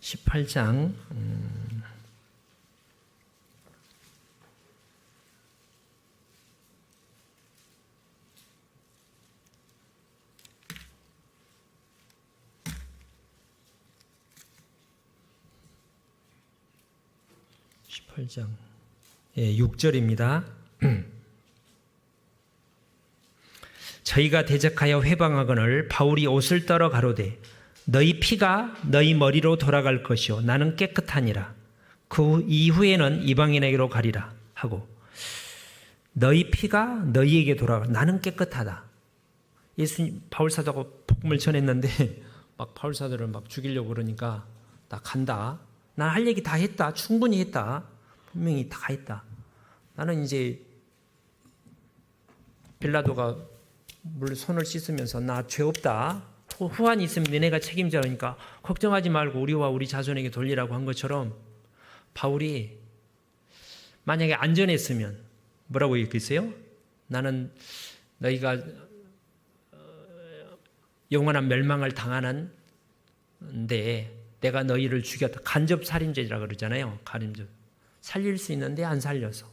18장 18장 6절입니다. 저희가 대적하여 회방하거늘 바울이 옷을 떨어 가로되 너희 피가 너희 머리로 돌아갈 것이요 나는 깨끗하니라. 그 이후에는 이방인에게로 가리라 하고 너희 피가 너희에게 돌아가 나는 깨끗하다. 예수님 바울 사도가 복음을 전했는데 막 바울 사도를 막 죽이려고 그러니까 나 간다. 난 할 얘기 다 했다. 충분히 했다. 분명히 다 했다. 나는 이제 빌라도가 물 손을 씻으면서 나 죄 없다. 후환이 있으면 너네가 책임져. 그러니까 걱정하지 말고 우리와 우리 자손에게 돌리라고 한 것처럼 바울이 만약에 안전했으면 뭐라고 얘기했어요? 나는 너희가 영원한 멸망을 당하는데 내가 너희를 죽였다. 간접살인죄라 그러잖아요. 간접. 살릴 수 있는데 안 살려서.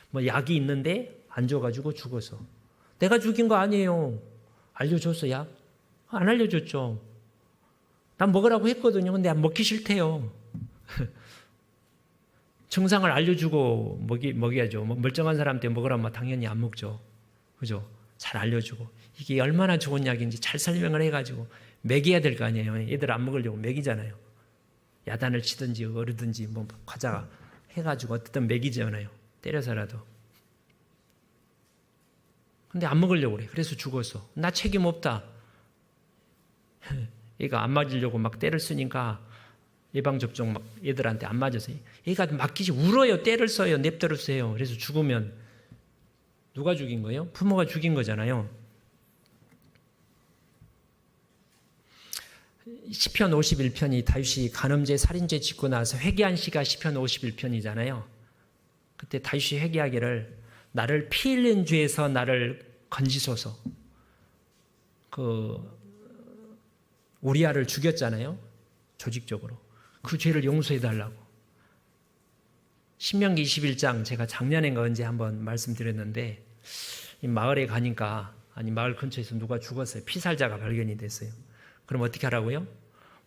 뭐 약이 있는데 안 줘가지고 죽어서. 내가 죽인 거 아니에요. 알려줬어 약? 안 알려줬죠. 난 먹으라고 했거든요. 근데 먹기 싫대요. 증상을 알려주고 먹여야죠. 멀쩡한 사람한테 먹으라면 당연히 안 먹죠. 그죠? 잘 알려주고. 이게 얼마나 좋은 약인지 잘 설명을 해가지고 먹여야 될 거 아니에요. 애들 안 먹으려고 먹이잖아요. 야단을 치든지 어르든지 뭐 과자 해가지고 어쨌든 먹이잖아요. 때려서라도. 근데 안 먹으려고 그래. 그래서 죽었어. 나 책임 없다. 얘가 안 맞으려고 막 때를 쓰니까 예방접종 막 애들한테 안 맞아서 얘가 맡기지 울어요. 때를 써요. 냅들었어요. 그래서 죽으면 누가 죽인 거예요? 부모가 죽인 거잖아요. 시편 51편이 다윗이 간음죄 살인죄 짓고 나서 회개한 시가 시편 51편이잖아요. 그때 다윗이 회개하기를 나를 피 흘린 죄에서 나를 건지소서. 우리아를 죽였잖아요. 조직적으로. 그 죄를 용서해 달라고. 신명기 21장 제가 작년인가 언제 한번 말씀드렸는데 이 마을에 가니까 마을 근처에서 누가 죽었어요. 피살자가 발견이 됐어요. 그럼 어떻게 하라고요?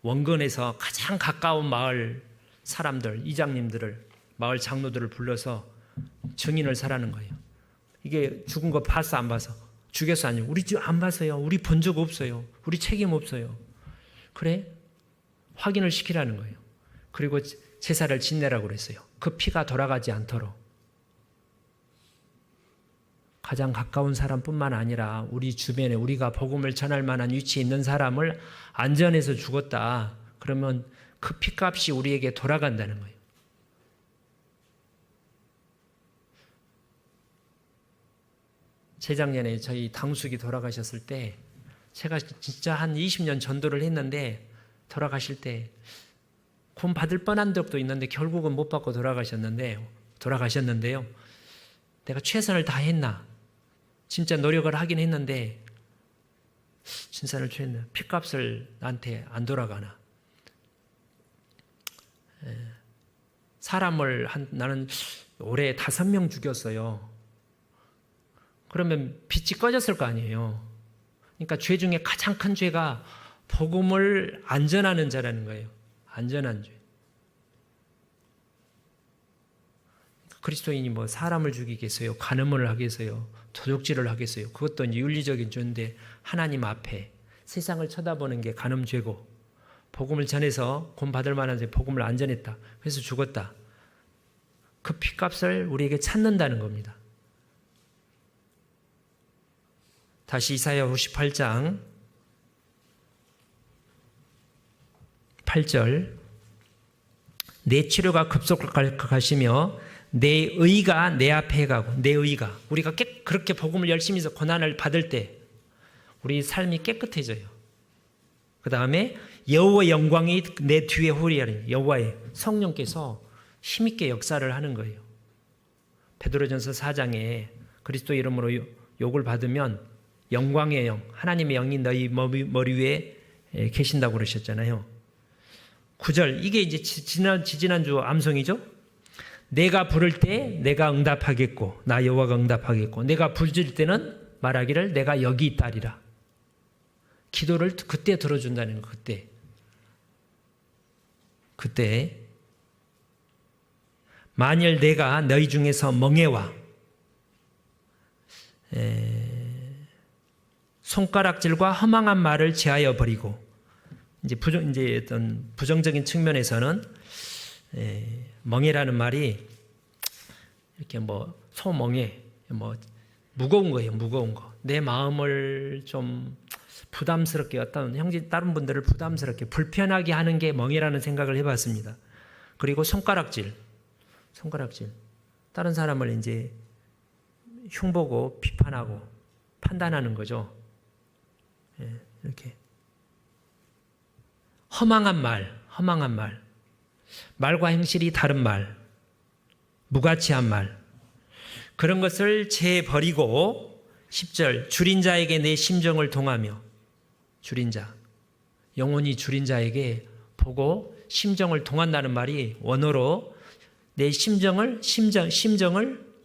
원건에서 가장 가까운 마을 사람들, 이장님들을 마을 장로들을 불러서 증인을 서라는 거예요. 이게 죽은 거 봤어 안 봐서? 죽였어 아니요? 우리 집 안 봤어요. 우리 본 적 없어요. 우리 책임 없어요. 그래? 확인을 시키라는 거예요. 그리고 제사를 지내라고 그랬어요. 그 피가 돌아가지 않도록. 가장 가까운 사람뿐만 아니라 우리 주변에 우리가 복음을 전할 만한 위치에 있는 사람을 안전해서 죽었다. 그러면 그 피값이 우리에게 돌아간다는 거예요. 재작년에 저희 당숙이 돌아가셨을 때 제가 진짜 한 20년 전도를 했는데 돌아가실 때 군 받을 뻔한 적도 있는데 결국은 못 받고 돌아가셨는데요. 내가 최선을 다했나? 진짜 노력을 하긴 했는데 진산을 취했나? 피값을 나한테 안 돌아가나? 사람을 나는 올해 5명 죽였어요. 그러면 빛이 꺼졌을 거 아니에요. 그러니까 죄 중에 가장 큰 죄가 복음을 안전하는 자라는 거예요. 안전한 죄. 그리스도인이 뭐 사람을 죽이겠어요? 간음을 하겠어요? 도적질을 하겠어요? 그것도 이제 윤리적인 죄인데 하나님 앞에 세상을 쳐다보는 게 간음죄고 복음을 전해서 구원받을 만한데 복음을 안 전했다. 그래서 죽었다. 그 피값을 우리에게 찾는다는 겁니다. 다시 이사야 58장 8절 내 치료가 급속하시며 내 의가 내 앞에 가고 내 의가 우리가 그렇게 복음을 열심히 해서 고난을 받을 때 우리 삶이 깨끗해져요. 그 다음에 여호와의 영광이 내 뒤에 후리하리니 여호와의 성령께서 힘있게 역사를 하는 거예요. 베드로전서 4장에 그리스도 이름으로 욕을 받으면 영광의 영, 하나님의 영이 너희 머리 위에 계신다고 그러셨잖아요. 9절 이게 이제 지지난주 암송이죠. 내가 부를 때 내가 응답하겠고 나 여호와가 응답하겠고 내가 부를 때는 말하기를 내가 여기 있다리라. 기도를 그때 들어준다는 거. 그때 만일 내가 너희 중에서 멍에와 손가락질과 허망한 말을 제하여 버리고 이제 어떤 부정적인 측면에서는 멍에라는 말이 이렇게 뭐 소멍에 뭐 무거운 거예요. 무거운 거. 내 마음을 좀 부담스럽게 어떤 형제 다른 분들을 부담스럽게 불편하게 하는 게 멍에라는 생각을 해봤습니다. 그리고 손가락질. 다른 사람을 이제 흉보고 비판하고 판단하는 거죠. 이렇게 허망한 말, 말과 행실이 다른 말, 무가치한 말, 그런 것을 재버리고 10절 줄인 자에게 내 심정을 동하며 줄인 자, 영혼이 줄인 자에게 보고 심정을 동한다는 말이 원어로 내 심정을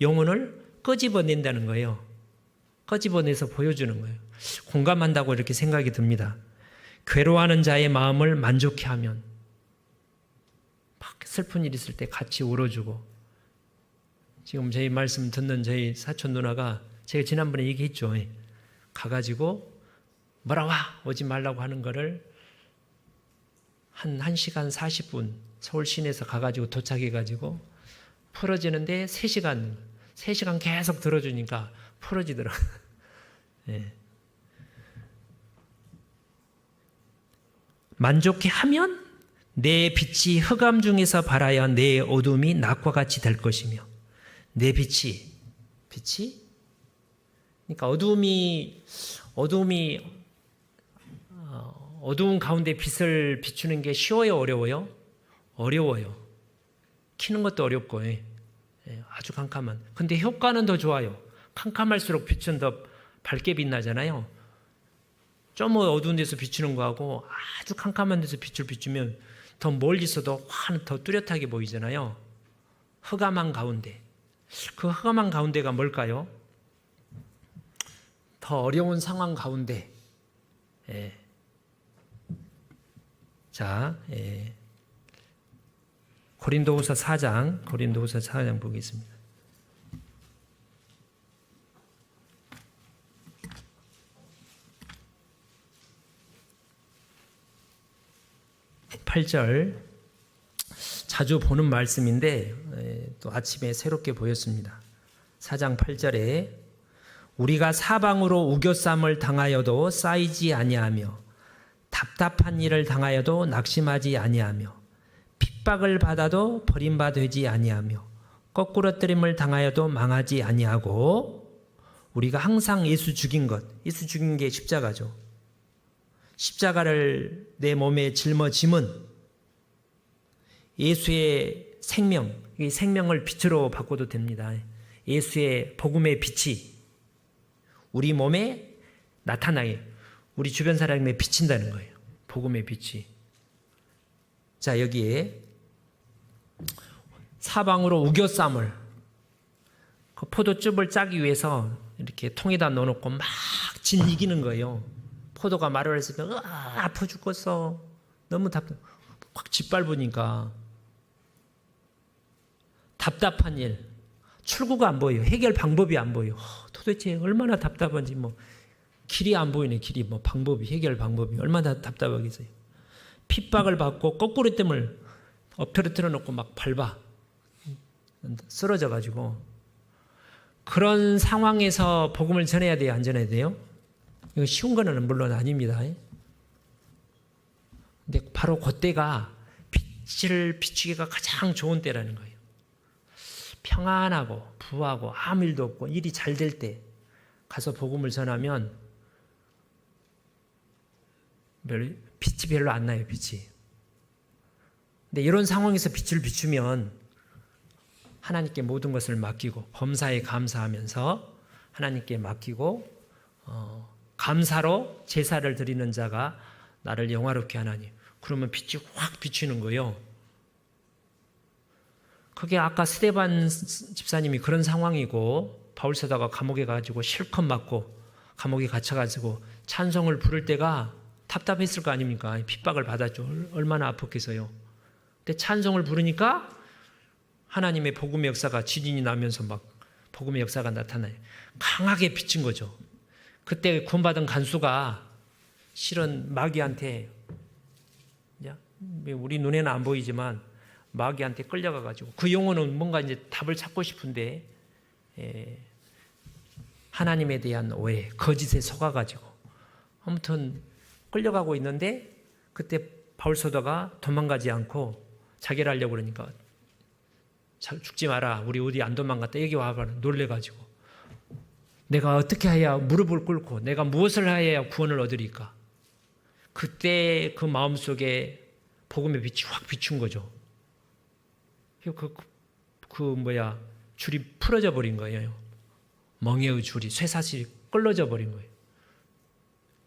영혼을 끄집어낸다는 거예요. 끄집어내서 보여주는 거예요. 공감한다고 이렇게 생각이 듭니다. 괴로워하는 자의 마음을 만족해 하면 막 슬픈 일 있을 때 같이 울어주고 지금 저희 말씀 듣는 저희 사촌 누나가 제가 지난번에 얘기했죠. 가가지고 뭐라 와 오지 말라고 하는 거를 한 1시간 40분 서울 시내에서 가가지고 도착해가지고 풀어지는데 3시간 계속 들어주니까 풀어지더라고요. 만족해 하면 내 빛이 흑암 중에서 발하여 내 어둠이 낮과 같이 될 것이며 내 빛이 그러니까 어두운 가운데 빛을 비추는 게 쉬워요, 어려워요? 어려워요. 키는 것도 어렵고 아주 캄캄한. 근데 효과는 더 좋아요. 캄캄할수록 빛은 더 밝게 빛나잖아요. 좀 어두운 데서 비추는 거하고 아주 캄캄한 데서 빛을 비추면 더 멀리서도 더 뚜렷하게 보이잖아요. 흑암한 가운데. 그 흑암한 가운데가 뭘까요? 더 어려운 상황 가운데. 자, 고린도후서 4장 보겠습니다. (8절) 자주 보는 말씀인데 또 아침에 새롭게 보였습니다. 4장 8절에 우리가 사방으로 우겨쌈을 당하여도 쌓이지 아니하며 답답한 일을 당하여도 낙심하지 아니하며 핍박을 받아도 버림받지 아니하며 거꾸러뜨림을 당하여도 망하지 아니하고 우리가 항상 예수 죽인 게 십자가죠. 십자가를 내 몸에 짊어짐은 예수의 생명, 이 생명을 빛으로 바꿔도 됩니다. 예수의 복음의 빛이 우리 몸에 나타나게 우리 주변 사람에 비친다는 거예요. 복음의 빛이. 자, 여기에 사방으로 우겨쌈을 그 포도즙을 짜기 위해서 이렇게 통에다 넣어놓고 막 질이기는 거예요. 포도가 말을 했으니까 아파 죽겠어. 너무 확 짓밟으니까 답답한 일, 출구가 안 보여요. 해결 방법이 안 보여요. 도대체 얼마나 답답한지 길이 안 보이네. 길이 방법이 해결 방법이 얼마나 답답하겠어요. 핍박을 받고 거꾸로 뜸을 엎드려 놓고 막 밟아 쓰러져 가지고 그런 상황에서 복음을 전해야 돼요, 안 전해야 돼요? 이거 쉬운 거는 물론 아닙니다. 근데 바로 그때가 빛을 비추기가 가장 좋은 때라는 거예요. 평안하고 부하고 아무 일도 없고 일이 잘 될 때 가서 복음을 전하면 빛이 별로 안 나요, 빛이. 근데 이런 상황에서 빛을 비추면 하나님께 모든 것을 맡기고 범사에 감사하면서 하나님께 맡기고 감사로 제사를 드리는 자가 나를 영화롭게 하나니 그러면 빛이 확 비추는 거예요. 그게 아까 스데반 집사님이 그런 상황이고 바울 사도가 감옥에 가지고 실컷 맞고 감옥에 갇혀가지고 찬송을 부를 때가 답답했을 거 아닙니까? 핍박을 받았죠. 얼마나 아팠겠어요. 근데 찬송을 부르니까 하나님의 복음의 역사가 지진이 나면서 막 복음의 역사가 나타나요. 강하게 비친 거죠. 그때 구원받은 간수가 실은 마귀한테 우리 눈에는 안 보이지만 마귀한테 끌려가가지고 그 영혼은 뭔가 이제 답을 찾고 싶은데 하나님에 대한 오해, 거짓에 속아가지고 아무튼 끌려가고 있는데 그때 바울 사도가 도망가지 않고 자결 하려고 그러니까 죽지 마라. 우리 어디 안 도망갔다. 여기 와봐. 놀래가지고 내가 어떻게 해야 무릎을 꿇고 내가 무엇을 해야 구원을 얻으리까? 그때 그 마음속에 복음의 빛이 확 비춘 거죠. 줄이 풀어져 버린 거예요. 멍에의 줄이 쇠사슬이 끌어져 버린 거예요.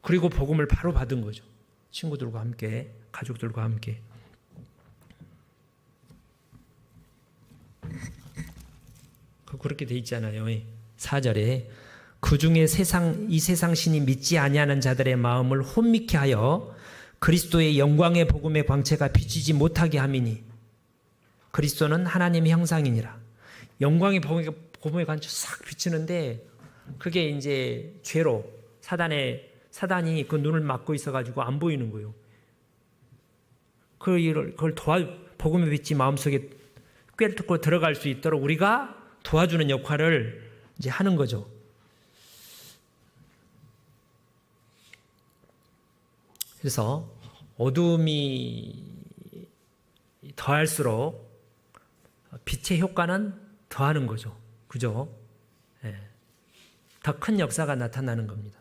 그리고 복음을 바로 받은 거죠. 친구들과 함께, 가족들과 함께. 그렇게 돼 있잖아요. 4절에 그 중에 이 세상 신이 믿지 아니하는 자들의 마음을 혼미케 하여 그리스도의 영광의 복음의 광채가 비치지 못하게 함이니 그리스도는 하나님의 형상이니라. 영광의 복음의 광채 싹 비치는데 그게 이제 죄로 사단이 그 눈을 막고 있어가지고 안 보이는 거예요. 그걸 복음의 빛이 마음속에 꿰뚫고 들어갈 수 있도록 우리가 도와주는 역할을 이제 하는 거죠. 그래서 어둠이 더할수록 빛의 효과는 더하는 거죠. 그죠? 더 큰 역사가 나타나는 겁니다.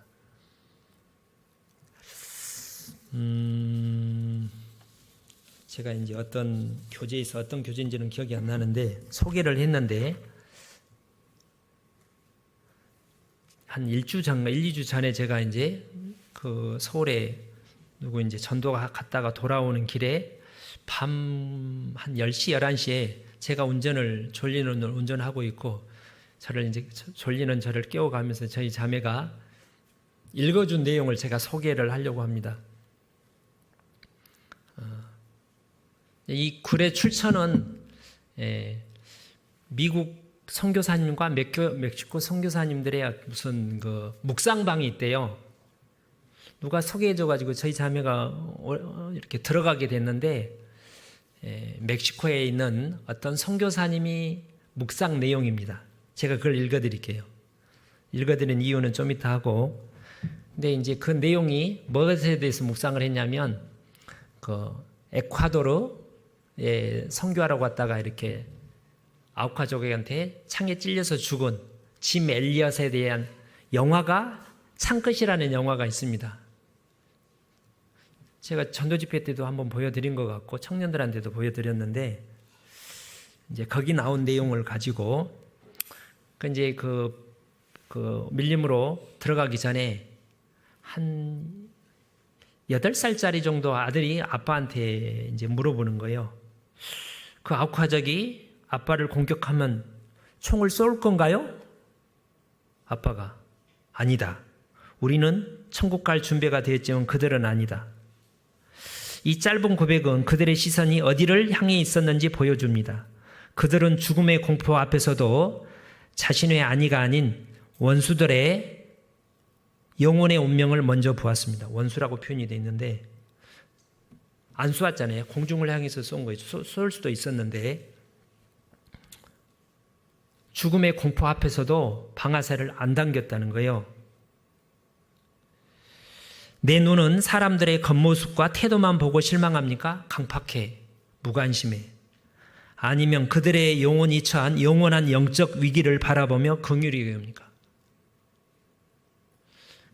제가 이제 어떤 교재인지는 기억이 안 나는데 소개를 했는데 한 2주 전에 제가 이제 그 서울에 누구 이제 전도가 갔다가 돌아오는 길에 밤 한 10시, 11시에 제가 졸리는 운전하고 있고 졸리는 저를 깨워가면서 저희 자매가 읽어준 내용을 제가 소개를 하려고 합니다. 이 글의 출처는 미국 선교사님과 멕시코 선교사님들의 무슨 그 묵상방이 있대요. 누가 소개해줘가지고 저희 자매가 이렇게 들어가게 됐는데 멕시코에 있는 어떤 선교사님이 묵상 내용입니다. 제가 그걸 읽어드릴게요. 읽어드리는 이유는 좀 이따 하고, 근데 이제 그 내용이 무엇에 대해서 묵상을 했냐면 그 에콰도르에 선교하러 갔다가 이렇게 아우카족한테 창에 찔려서 죽은 짐 엘리엇에 대한 영화가 창끝이라는 영화가 있습니다. 제가 전도 집회 때도 한번 보여드린 것 같고 청년들한테도 보여드렸는데 이제 거기 나온 내용을 가지고 이제 그 밀림으로 들어가기 전에 한 8살짜리 정도 아들이 아빠한테 이제 물어보는 거예요. 그 아우카족이 아빠를 공격하면 총을 쏠 건가요? 아빠가 아니다. 우리는 천국 갈 준비가 되었지만 그들은 아니다. 이 짧은 고백은 그들의 시선이 어디를 향해 있었는지 보여줍니다. 그들은 죽음의 공포 앞에서도 자신의 안위가 아닌 원수들의 영혼의 운명을 먼저 보았습니다. 원수라고 표현이 되어 있는데 안 쏘았잖아요. 공중을 향해서 쏜 거예요. 쏠 수도 있었는데 죽음의 공포 앞에서도 방아쇠를 안 당겼다는 거예요. 내 눈은 사람들의 겉모습과 태도만 보고 실망합니까? 강팍해, 무관심해. 아니면 그들의 영혼이 처한 영원한 영적 위기를 바라보며 긍휼히 여깁니까?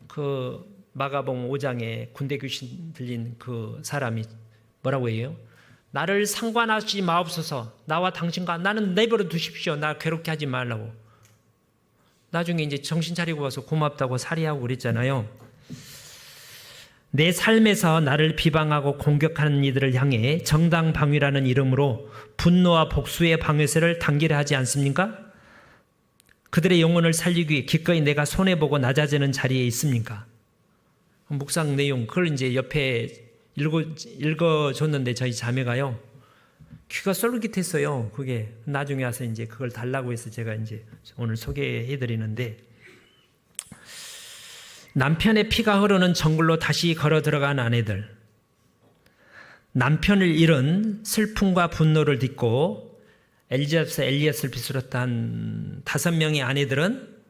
그 마가복음 5장에 군대 귀신 들린 그 사람이 뭐라고 해요? 나를 상관하지 마옵소서. 나와 당신과 나는 내버려 두십시오. 나 괴롭게 하지 말라고. 나중에 이제 정신 차리고 와서 고맙다고 살이하고 그랬잖아요. 내 삶에서 나를 비방하고 공격하는 이들을 향해 정당방위라는 이름으로 분노와 복수의 방해쇠를 당기려 하지 않습니까? 그들의 영혼을 살리기 위해 기꺼이 내가 손해보고 낮아지는 자리에 있습니까? 묵상 내용 그걸 이제 옆에 읽어줬는데 저희 자매가요 귀가 쏠깃했어요. 그게 나중에 와서 이제 그걸 달라고 해서 제가 이제 오늘 소개해드리는데, 남편의 피가 흐르는 정글로 다시 걸어 들어간 아내들, 남편을 잃은 슬픔과 분노를 딛고 엘리자베스 엘리엇을 비롯한 5명의 아내들은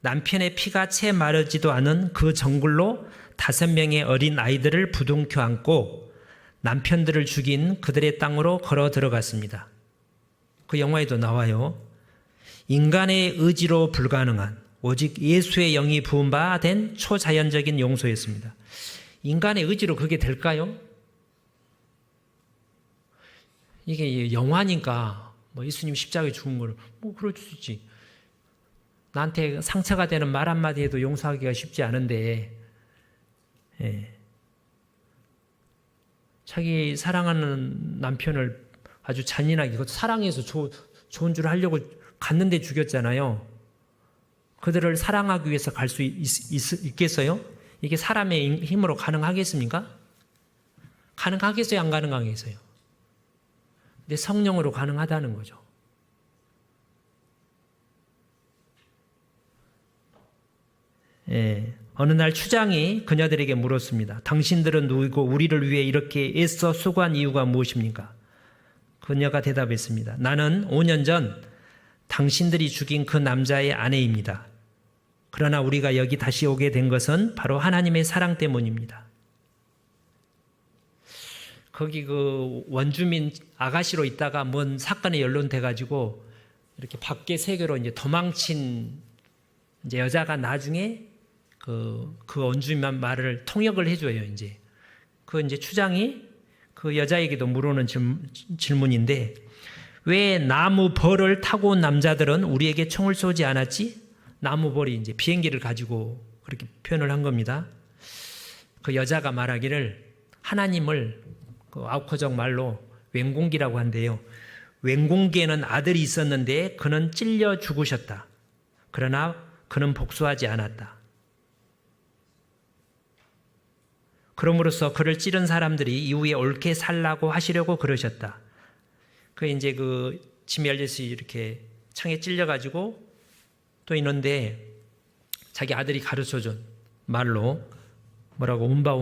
남편의 피가 채 마르지도 않은 그 정글로 5명의 어린 아이들을 부둥켜 안고 남편들을 죽인 그들의 땅으로 걸어 들어갔습니다. 그 영화에도 나와요. 인간의 의지로 불가능한 오직 예수의 영이 부은 바 된 초자연적인 용서였습니다. 인간의 의지로 그게 될까요? 이게 영화니까 뭐 예수님 십자가에 죽은 거를 뭐 그럴 수 있지. 나한테 상처가 되는 말 한마디 해도 용서하기가 쉽지 않은데, 자기 사랑하는 남편을 아주 잔인하게, 그것도 사랑해서 좋은 줄 하려고 갔는데 죽였잖아요. 그들을 사랑하기 위해서 갈 수 있겠어요? 이게 사람의 힘으로 가능하겠습니까? 가능하겠어요? 안 가능하겠어요? 근데 성령으로 가능하다는 거죠. 어느 날 추장이 그녀들에게 물었습니다. 당신들은 누구고 우리를 위해 이렇게 애써 수고한 이유가 무엇입니까? 그녀가 대답했습니다. 나는 5년 전 당신들이 죽인 그 남자의 아내입니다. 그러나 우리가 여기 다시 오게 된 것은 바로 하나님의 사랑 때문입니다. 거기 그 원주민 아가씨로 있다가 뭔 사건에 연론돼가지고 이렇게 밖에 세계로 이제 도망친 이제 여자가 나중에 그 원주민 말을 통역을 해줘요. 이제 추장이 그 여자에게도 물어보는 질문인데, 왜 나무 벌을 타고 온 남자들은 우리에게 총을 쏘지 않았지? 나무 벌이 이제 비행기를 가지고 그렇게 표현을 한 겁니다. 그 여자가 말하기를 하나님을 그 아우커적 말로 웬공기라고 한대요. 웬공기에는 아들이 있었는데 그는 찔려 죽으셨다. 그러나 그는 복수하지 않았다. 그럼으로써 그를 찌른 사람들이 이후에 옳게 살라고 하시려고 그러셨다. 이제 지미 엘리엇이 이렇게 창에 찔려가지고 또 있는데 자기 아들이 가르쳐준 말로 뭐라고 운바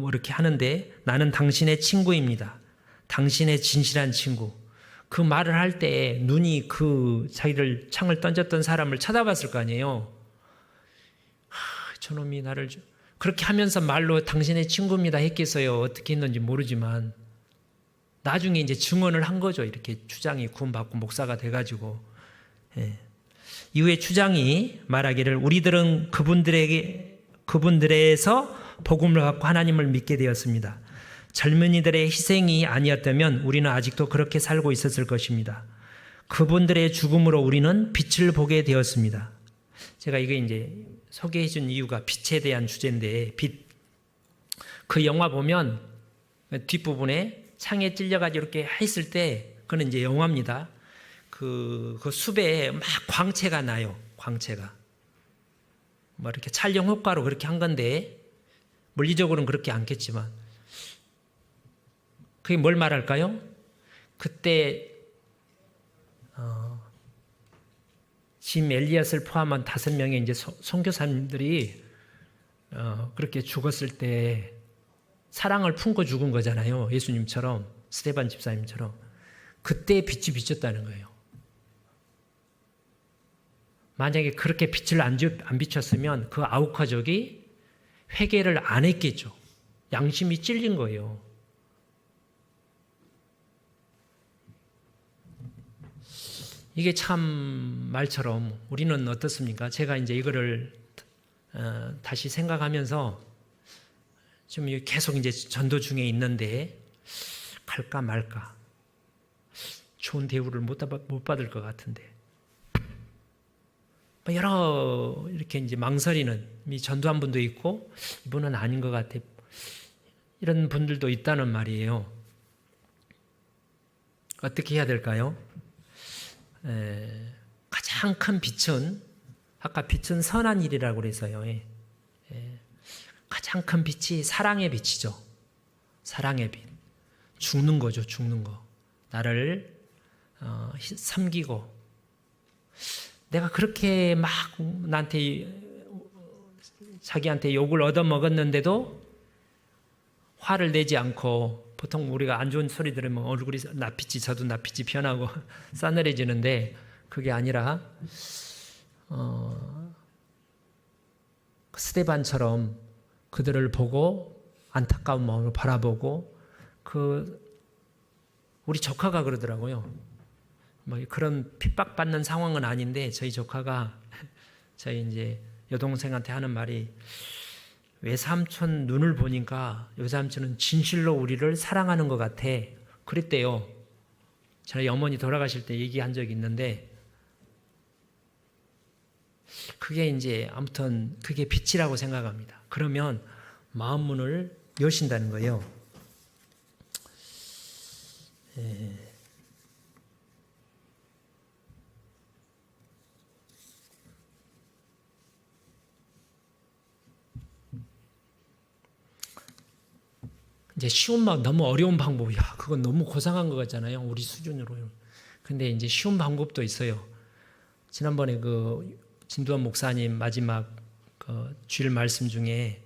이렇게 하는데, 나는 당신의 친구입니다. 당신의 진실한 친구. 그 말을 할 때 눈이 자기를 창을 던졌던 사람을 쳐다봤을 거 아니에요. 저놈이 나를 그렇게 하면서 말로 당신의 친구입니다 했겠어요. 어떻게 했는지 모르지만 나중에 이제 증언을 한 거죠. 이렇게 추장이 구원받고 목사가 돼가지고. 이후에 추장이 말하기를 우리들은 그분들에서 복음을 받고 하나님을 믿게 되었습니다. 젊은이들의 희생이 아니었다면 우리는 아직도 그렇게 살고 있었을 것입니다. 그분들의 죽음으로 우리는 빛을 보게 되었습니다. 제가 이게 이제 소개해 준 이유가 빛에 대한 주제인데, 빛. 그 영화 보면 뒷부분에 창에 찔려가지고 이렇게 했을 때, 그건 이제 영화입니다. 그 숲에 막 광채가 나요. 광채가. 뭐 이렇게 촬영 효과로 그렇게 한 건데, 물리적으로는 그렇게 않겠지만, 그게 뭘 말할까요? 그때 짐 엘리엇을 포함한 5명의 이제 선교사님들이 그렇게 죽었을 때 사랑을 품고 죽은 거잖아요. 예수님처럼, 스데반 집사님처럼. 그때 빛이 비쳤다는 거예요. 만약에 그렇게 빛을 안 비쳤으면 그 아우카족이 회개를 안 했겠죠. 양심이 찔린 거예요. 이게 참 말처럼 우리는 어떻습니까? 제가 이제 이거를 다시 생각하면서 지금 계속 이제 전도 중에 있는데 갈까 말까 좋은 대우를 못 받을 것 같은데 여러 이렇게 이제 망설이는 전도한 분도 있고 이분은 아닌 것 같아 이런 분들도 있다는 말이에요. 어떻게 해야 될까요? 가장 큰 빛은 아까 빛은 선한 일이라고 그래서요. 가장 큰 빛이 사랑의 빛이죠. 사랑의 빛. 죽는 거죠. 죽는 거. 나를 섬기고 내가 그렇게 막 자기한테 욕을 얻어먹었는데도 화를 내지 않고 보통 우리가 안 좋은 소리 들으면 얼굴이 낯빛이 저도 낯빛이 변하고 싸늘해지는데 그게 아니라 스데반처럼 그들을 보고 안타까운 마음을 바라보고 우리 조카가 그러더라고요. 뭐 그런 핍박받는 상황은 아닌데 저희 조카가 저희 이제 여동생한테 하는 말이 외삼촌 눈을 보니까 외삼촌은 진실로 우리를 사랑하는 것 같아. 그랬대요. 저희 어머니 돌아가실 때 얘기한 적이 있는데 그게 이제 아무튼 그게 빛이라고 생각합니다. 그러면 마음 문을 여신다는 거예요. 이제 쉬운 너무 어려운 방법이야. 그건 너무 고상한 것 같잖아요. 우리 수준으로. 근데 이제 쉬운 방법도 있어요. 지난번에 그 진두환 목사님 마지막 그 주일 말씀 중에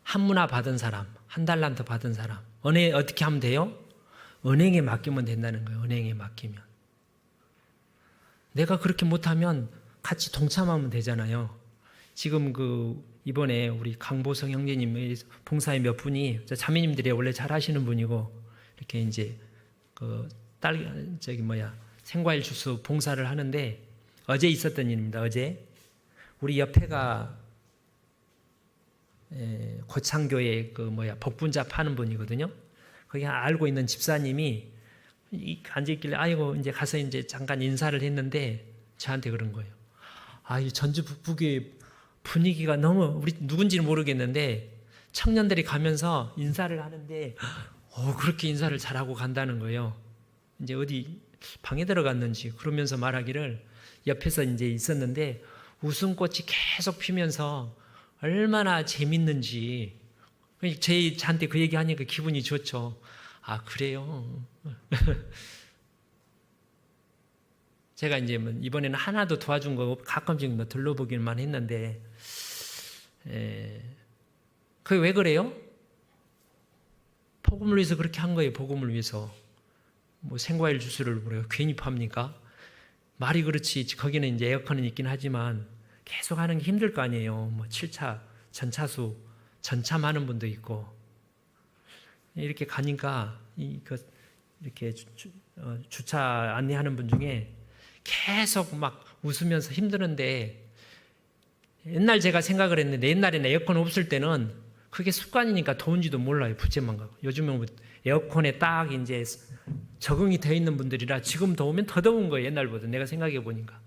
한문화 받은 사람, 한 달란트 받은 사람, 어떻게 하면 돼요? 은행에 맡기면 된다는 거예요. 은행에 맡기면. 내가 그렇게 못하면 같이 동참하면 되잖아요. 지금 이번에 우리 강보성 형제님 봉사의 몇 분이 자매님들이 원래 잘 하시는 분이고 이렇게 이제 생과일 주스 봉사를 하는데 어제 있었던 일입니다. 어제 우리 옆에가 고창교회 복분자 파는 분이거든요. 거기 알고 있는 집사님이 앉아있길래 아이고 이제 가서 이제 잠깐 인사를 했는데 저한테 그런 거예요. 이 전주 북부교회 분위기가 너무 우리 누군지는 모르겠는데 청년들이 가면서 인사를 하는데 그렇게 인사를 잘하고 간다는 거예요. 이제 어디 방에 들어갔는지 그러면서 말하기를 옆에서 이제 있었는데 웃음꽃이 계속 피면서 얼마나 재밌는지 저한테 그 얘기하니까 기분이 좋죠. 그래요. 제가 이제 이번에는 하나도 도와준 거 가끔씩 들러보기만 했는데 그게 왜 그래요? 복음을 위해서 그렇게 한 거예요. 복음을 위해서. 생과일 주스를 우리가 괜히 팝니까? 말이 그렇지. 거기는 이제 에어컨은 있긴 하지만 계속 하는 게 힘들 거 아니에요. 7차, 전차수, 전참하는 분도 있고. 이렇게 가니까 이렇게 주차 안내하는 분 중에 계속 막 웃으면서 힘드는데 옛날 제가 생각을 했는데 옛날에는 에어컨 없을 때는 그게 습관이니까 더운지도 몰라요. 부채만 가고. 요즘은 에어컨에 딱 이제 적응이 되어 있는 분들이라 지금 더우면 더 더운 거예요. 옛날보다. 내가 생각해 보니까.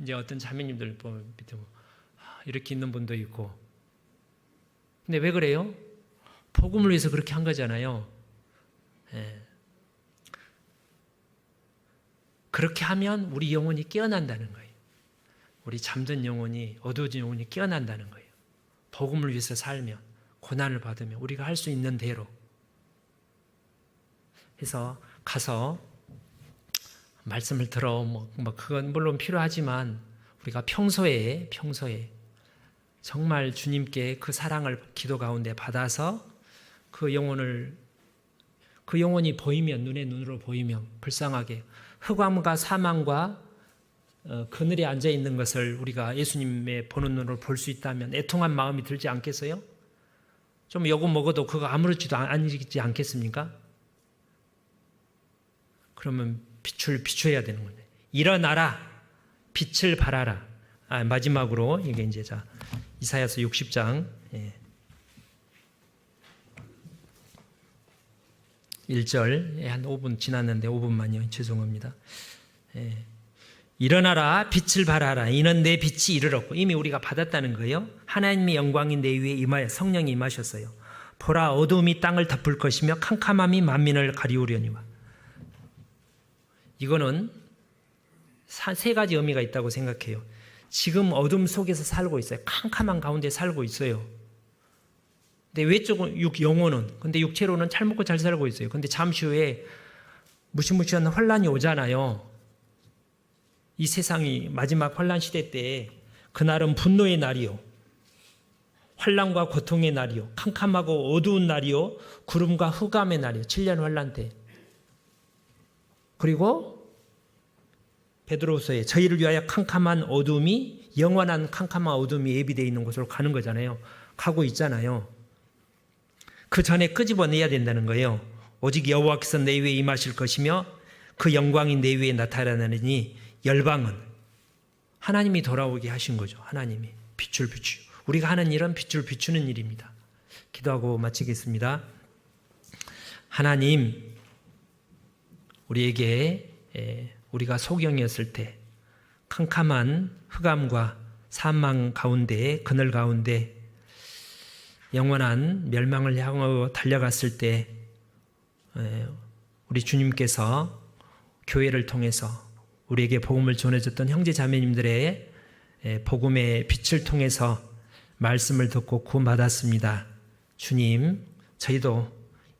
이제 어떤 자매님들 보면 밑에 이렇게 있는 분도 있고. 근데 왜 그래요? 복음을 위해서 그렇게 한 거잖아요. 그렇게 하면 우리 영혼이 깨어난다는 거예요. 우리 잠든 영혼이, 어두워진 영혼이 깨어난다는 거예요. 복음을 위해서 살면, 고난을 받으면 우리가 할 수 있는 대로 해서 가서 말씀을 들어 그건 물론 필요하지만 우리가 평소에 정말 주님께 그 사랑을 기도 가운데 받아서 그 영혼이 보이면, 눈에 눈으로 보이면 불쌍하게 흑암과 사망과 그늘에 앉아 있는 것을 우리가 예수님의 보는 눈으로 볼 수 있다면 애통한 마음이 들지 않겠어요? 좀 요거 먹어도 그거 아무렇지도 않지 않겠습니까? 그러면 빛을 비춰야 되는 건데, 일어나라, 빛을 발하라. 마지막으로 이게 이제 이사야서 60장 1절, 한 5분 지났는데 5분만요. 죄송합니다. 일어나라, 빛을 발하라. 이는 내 빛이 이르렀고, 이미 우리가 받았다는 거예요. 하나님의 영광이 내 위에 임하여 성령이 임하셨어요. 보라, 어두움이 땅을 덮을 것이며 캄캄함이 만민을 가리우려니와. 이거는 세 가지 의미가 있다고 생각해요. 지금 어둠 속에서 살고 있어요. 캄캄한 가운데 살고 있어요. 근데 외적으로 영혼은, 근데 육체로는 잘 먹고 잘 살고 있어요. 근데 잠시 후에 무시무시한 혼란이 오잖아요. 이 세상이 마지막 혼란 시대 때 그날은 분노의 날이요, 환난과 고통의 날이요, 캄캄하고 어두운 날이요, 구름과 흑암의 날이요. 7년 환란 때. 그리고 베드로후서에 저희를 위하여 캄캄한 어둠이, 영원한 캄캄한 어둠이 예비되어 있는 곳으로 가는 거잖아요. 가고 있잖아요. 그 전에 끄집어내야 된다는 거예요. 오직 여호와께서 내 위에 임하실 것이며 그 영광이 내 위에 나타나느니 열방은, 하나님이 돌아오게 하신 거죠. 하나님이 빛을 비추. 우리가 하는 일은 빛을 비추는 일입니다. 기도하고 마치겠습니다. 하나님, 우리에게 우리가 소경이었을 때 캄캄한 흑암과 사망 가운데, 그늘 가운데 영원한 멸망을 향하여 달려갔을 때 우리 주님께서 교회를 통해서 우리에게 복음을 전해줬던 형제 자매님들의 복음의 빛을 통해서 말씀을 듣고 구원받았습니다. 주님, 저희도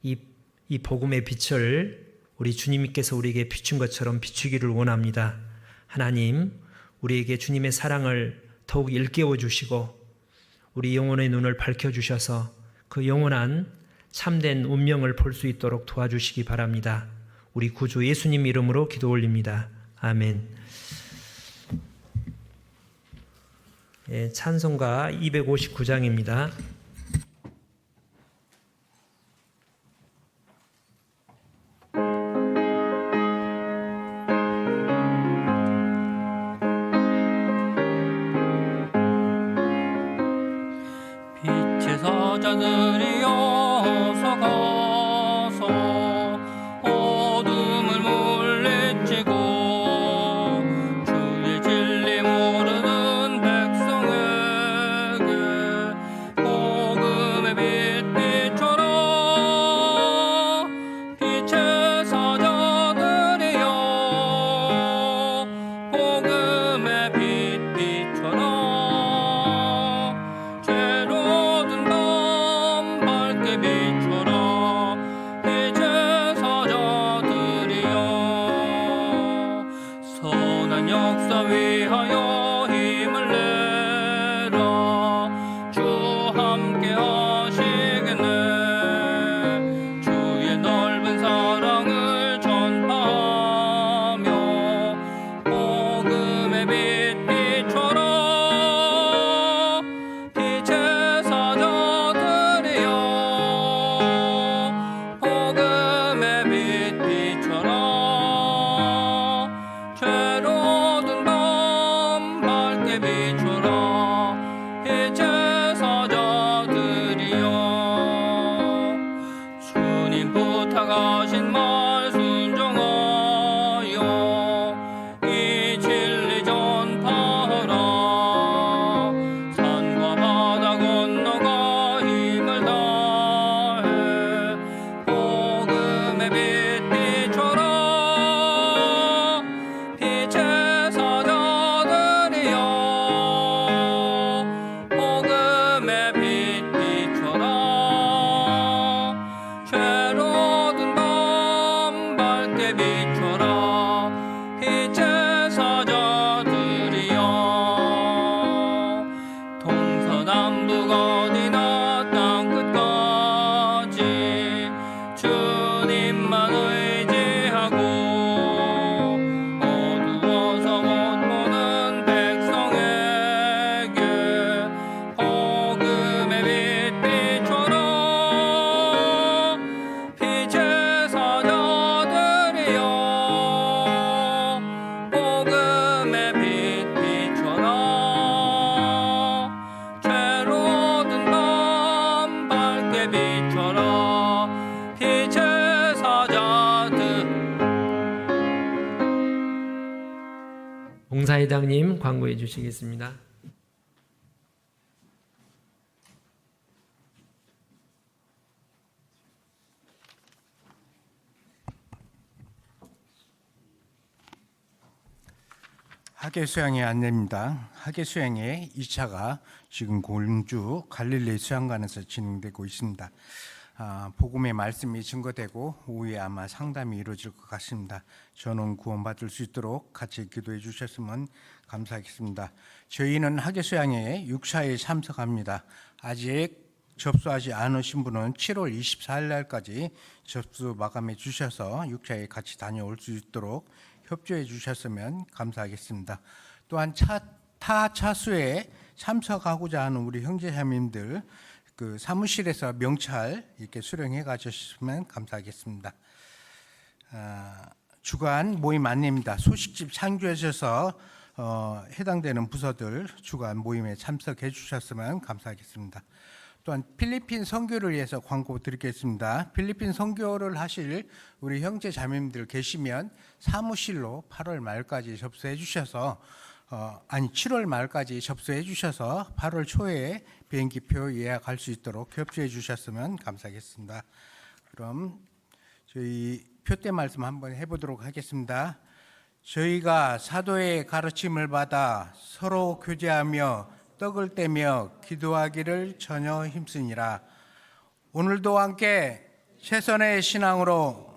이 복음의 빛을 우리 주님께서 우리에게 비춘 것처럼 비추기를 원합니다. 하나님, 우리에게 주님의 사랑을 더욱 일깨워 주시고 우리 영혼의 눈을 밝혀주셔서 그 영원한 참된 운명을 볼 수 있도록 도와주시기 바랍니다. 우리 구주 예수님 이름으로 기도 올립니다. 아멘. 찬송가 259장입니다. 빛의 사자들이여서 가서 어둠을 물리치고 주의 진리 모르는 백성에게 복음의 빛 비춰라. 빛의 사자들이여 복음의 빛 비춰라. 죄로든 밤 밝게 비춰라. 빛의 사자들이여 선한 역사 위하여 힘을 내라. 주 함께 하시겠네. 주의 넓은 사랑을 전파하며 복음의 빛 비춰라. 빛의 사자들이여 복음의 빛 비춰라. 죄로든 밤 밝게 비춰라. 빛의 사자들이여 주님 부탁하신 말 순종하여 이 진리 전파하라. 산과 바다 건너가 힘을 다해 복음의 빛 비춰라. 빛의 사자들이여 복음의 빛 비춰라. 죄로든 밤 봉사회장님 광고해 주시겠습니다. 하계수양의 안내입니다. 하계수양의 2차가 지금 공주 갈릴리 수양관에서 진행되고 있습니다. 복음의 말씀이 증거되고 오후에 아마 상담이 이루어질 것 같습니다. 저는 구원받을 수 있도록 같이 기도해 주셨으면 감사하겠습니다. 저희는 하계수양의 6차에 참석합니다. 아직 접수하지 않으신 분은 7월 24일 날까지 접수 마감해 주셔서 6차에 같이 다녀올 수 있도록 협조해 주셨으면 감사하겠습니다. 또한 타 차수에 참석하고자 하는 우리 형제자매님들 그 사무실에서 명찰 이렇게 수령해 가셨으면 감사하겠습니다. 주간 모임 안내입니다. 소식집 창조하셔서 해당되는 부서들 주간 모임에 참석해 주셨으면 감사하겠습니다. 또한 필리핀 선교를 위해서 광고 드리겠습니다. 필리핀 선교를 하실 우리 형제 자매님들 계시면 사무실로 8월 말까지 접수해 주셔서 7월 말까지 접수해 주셔서 8월 초에 비행기표 예약할 수 있도록 협조해 주셨으면 감사하겠습니다. 그럼 저희 표대 말씀 한번 해보도록 하겠습니다. 저희가 사도의 가르침을 받아 서로 교제하며 떡을 떼며 기도하기를 전혀 힘쓰니라. 오늘도 함께 최선의 신앙으로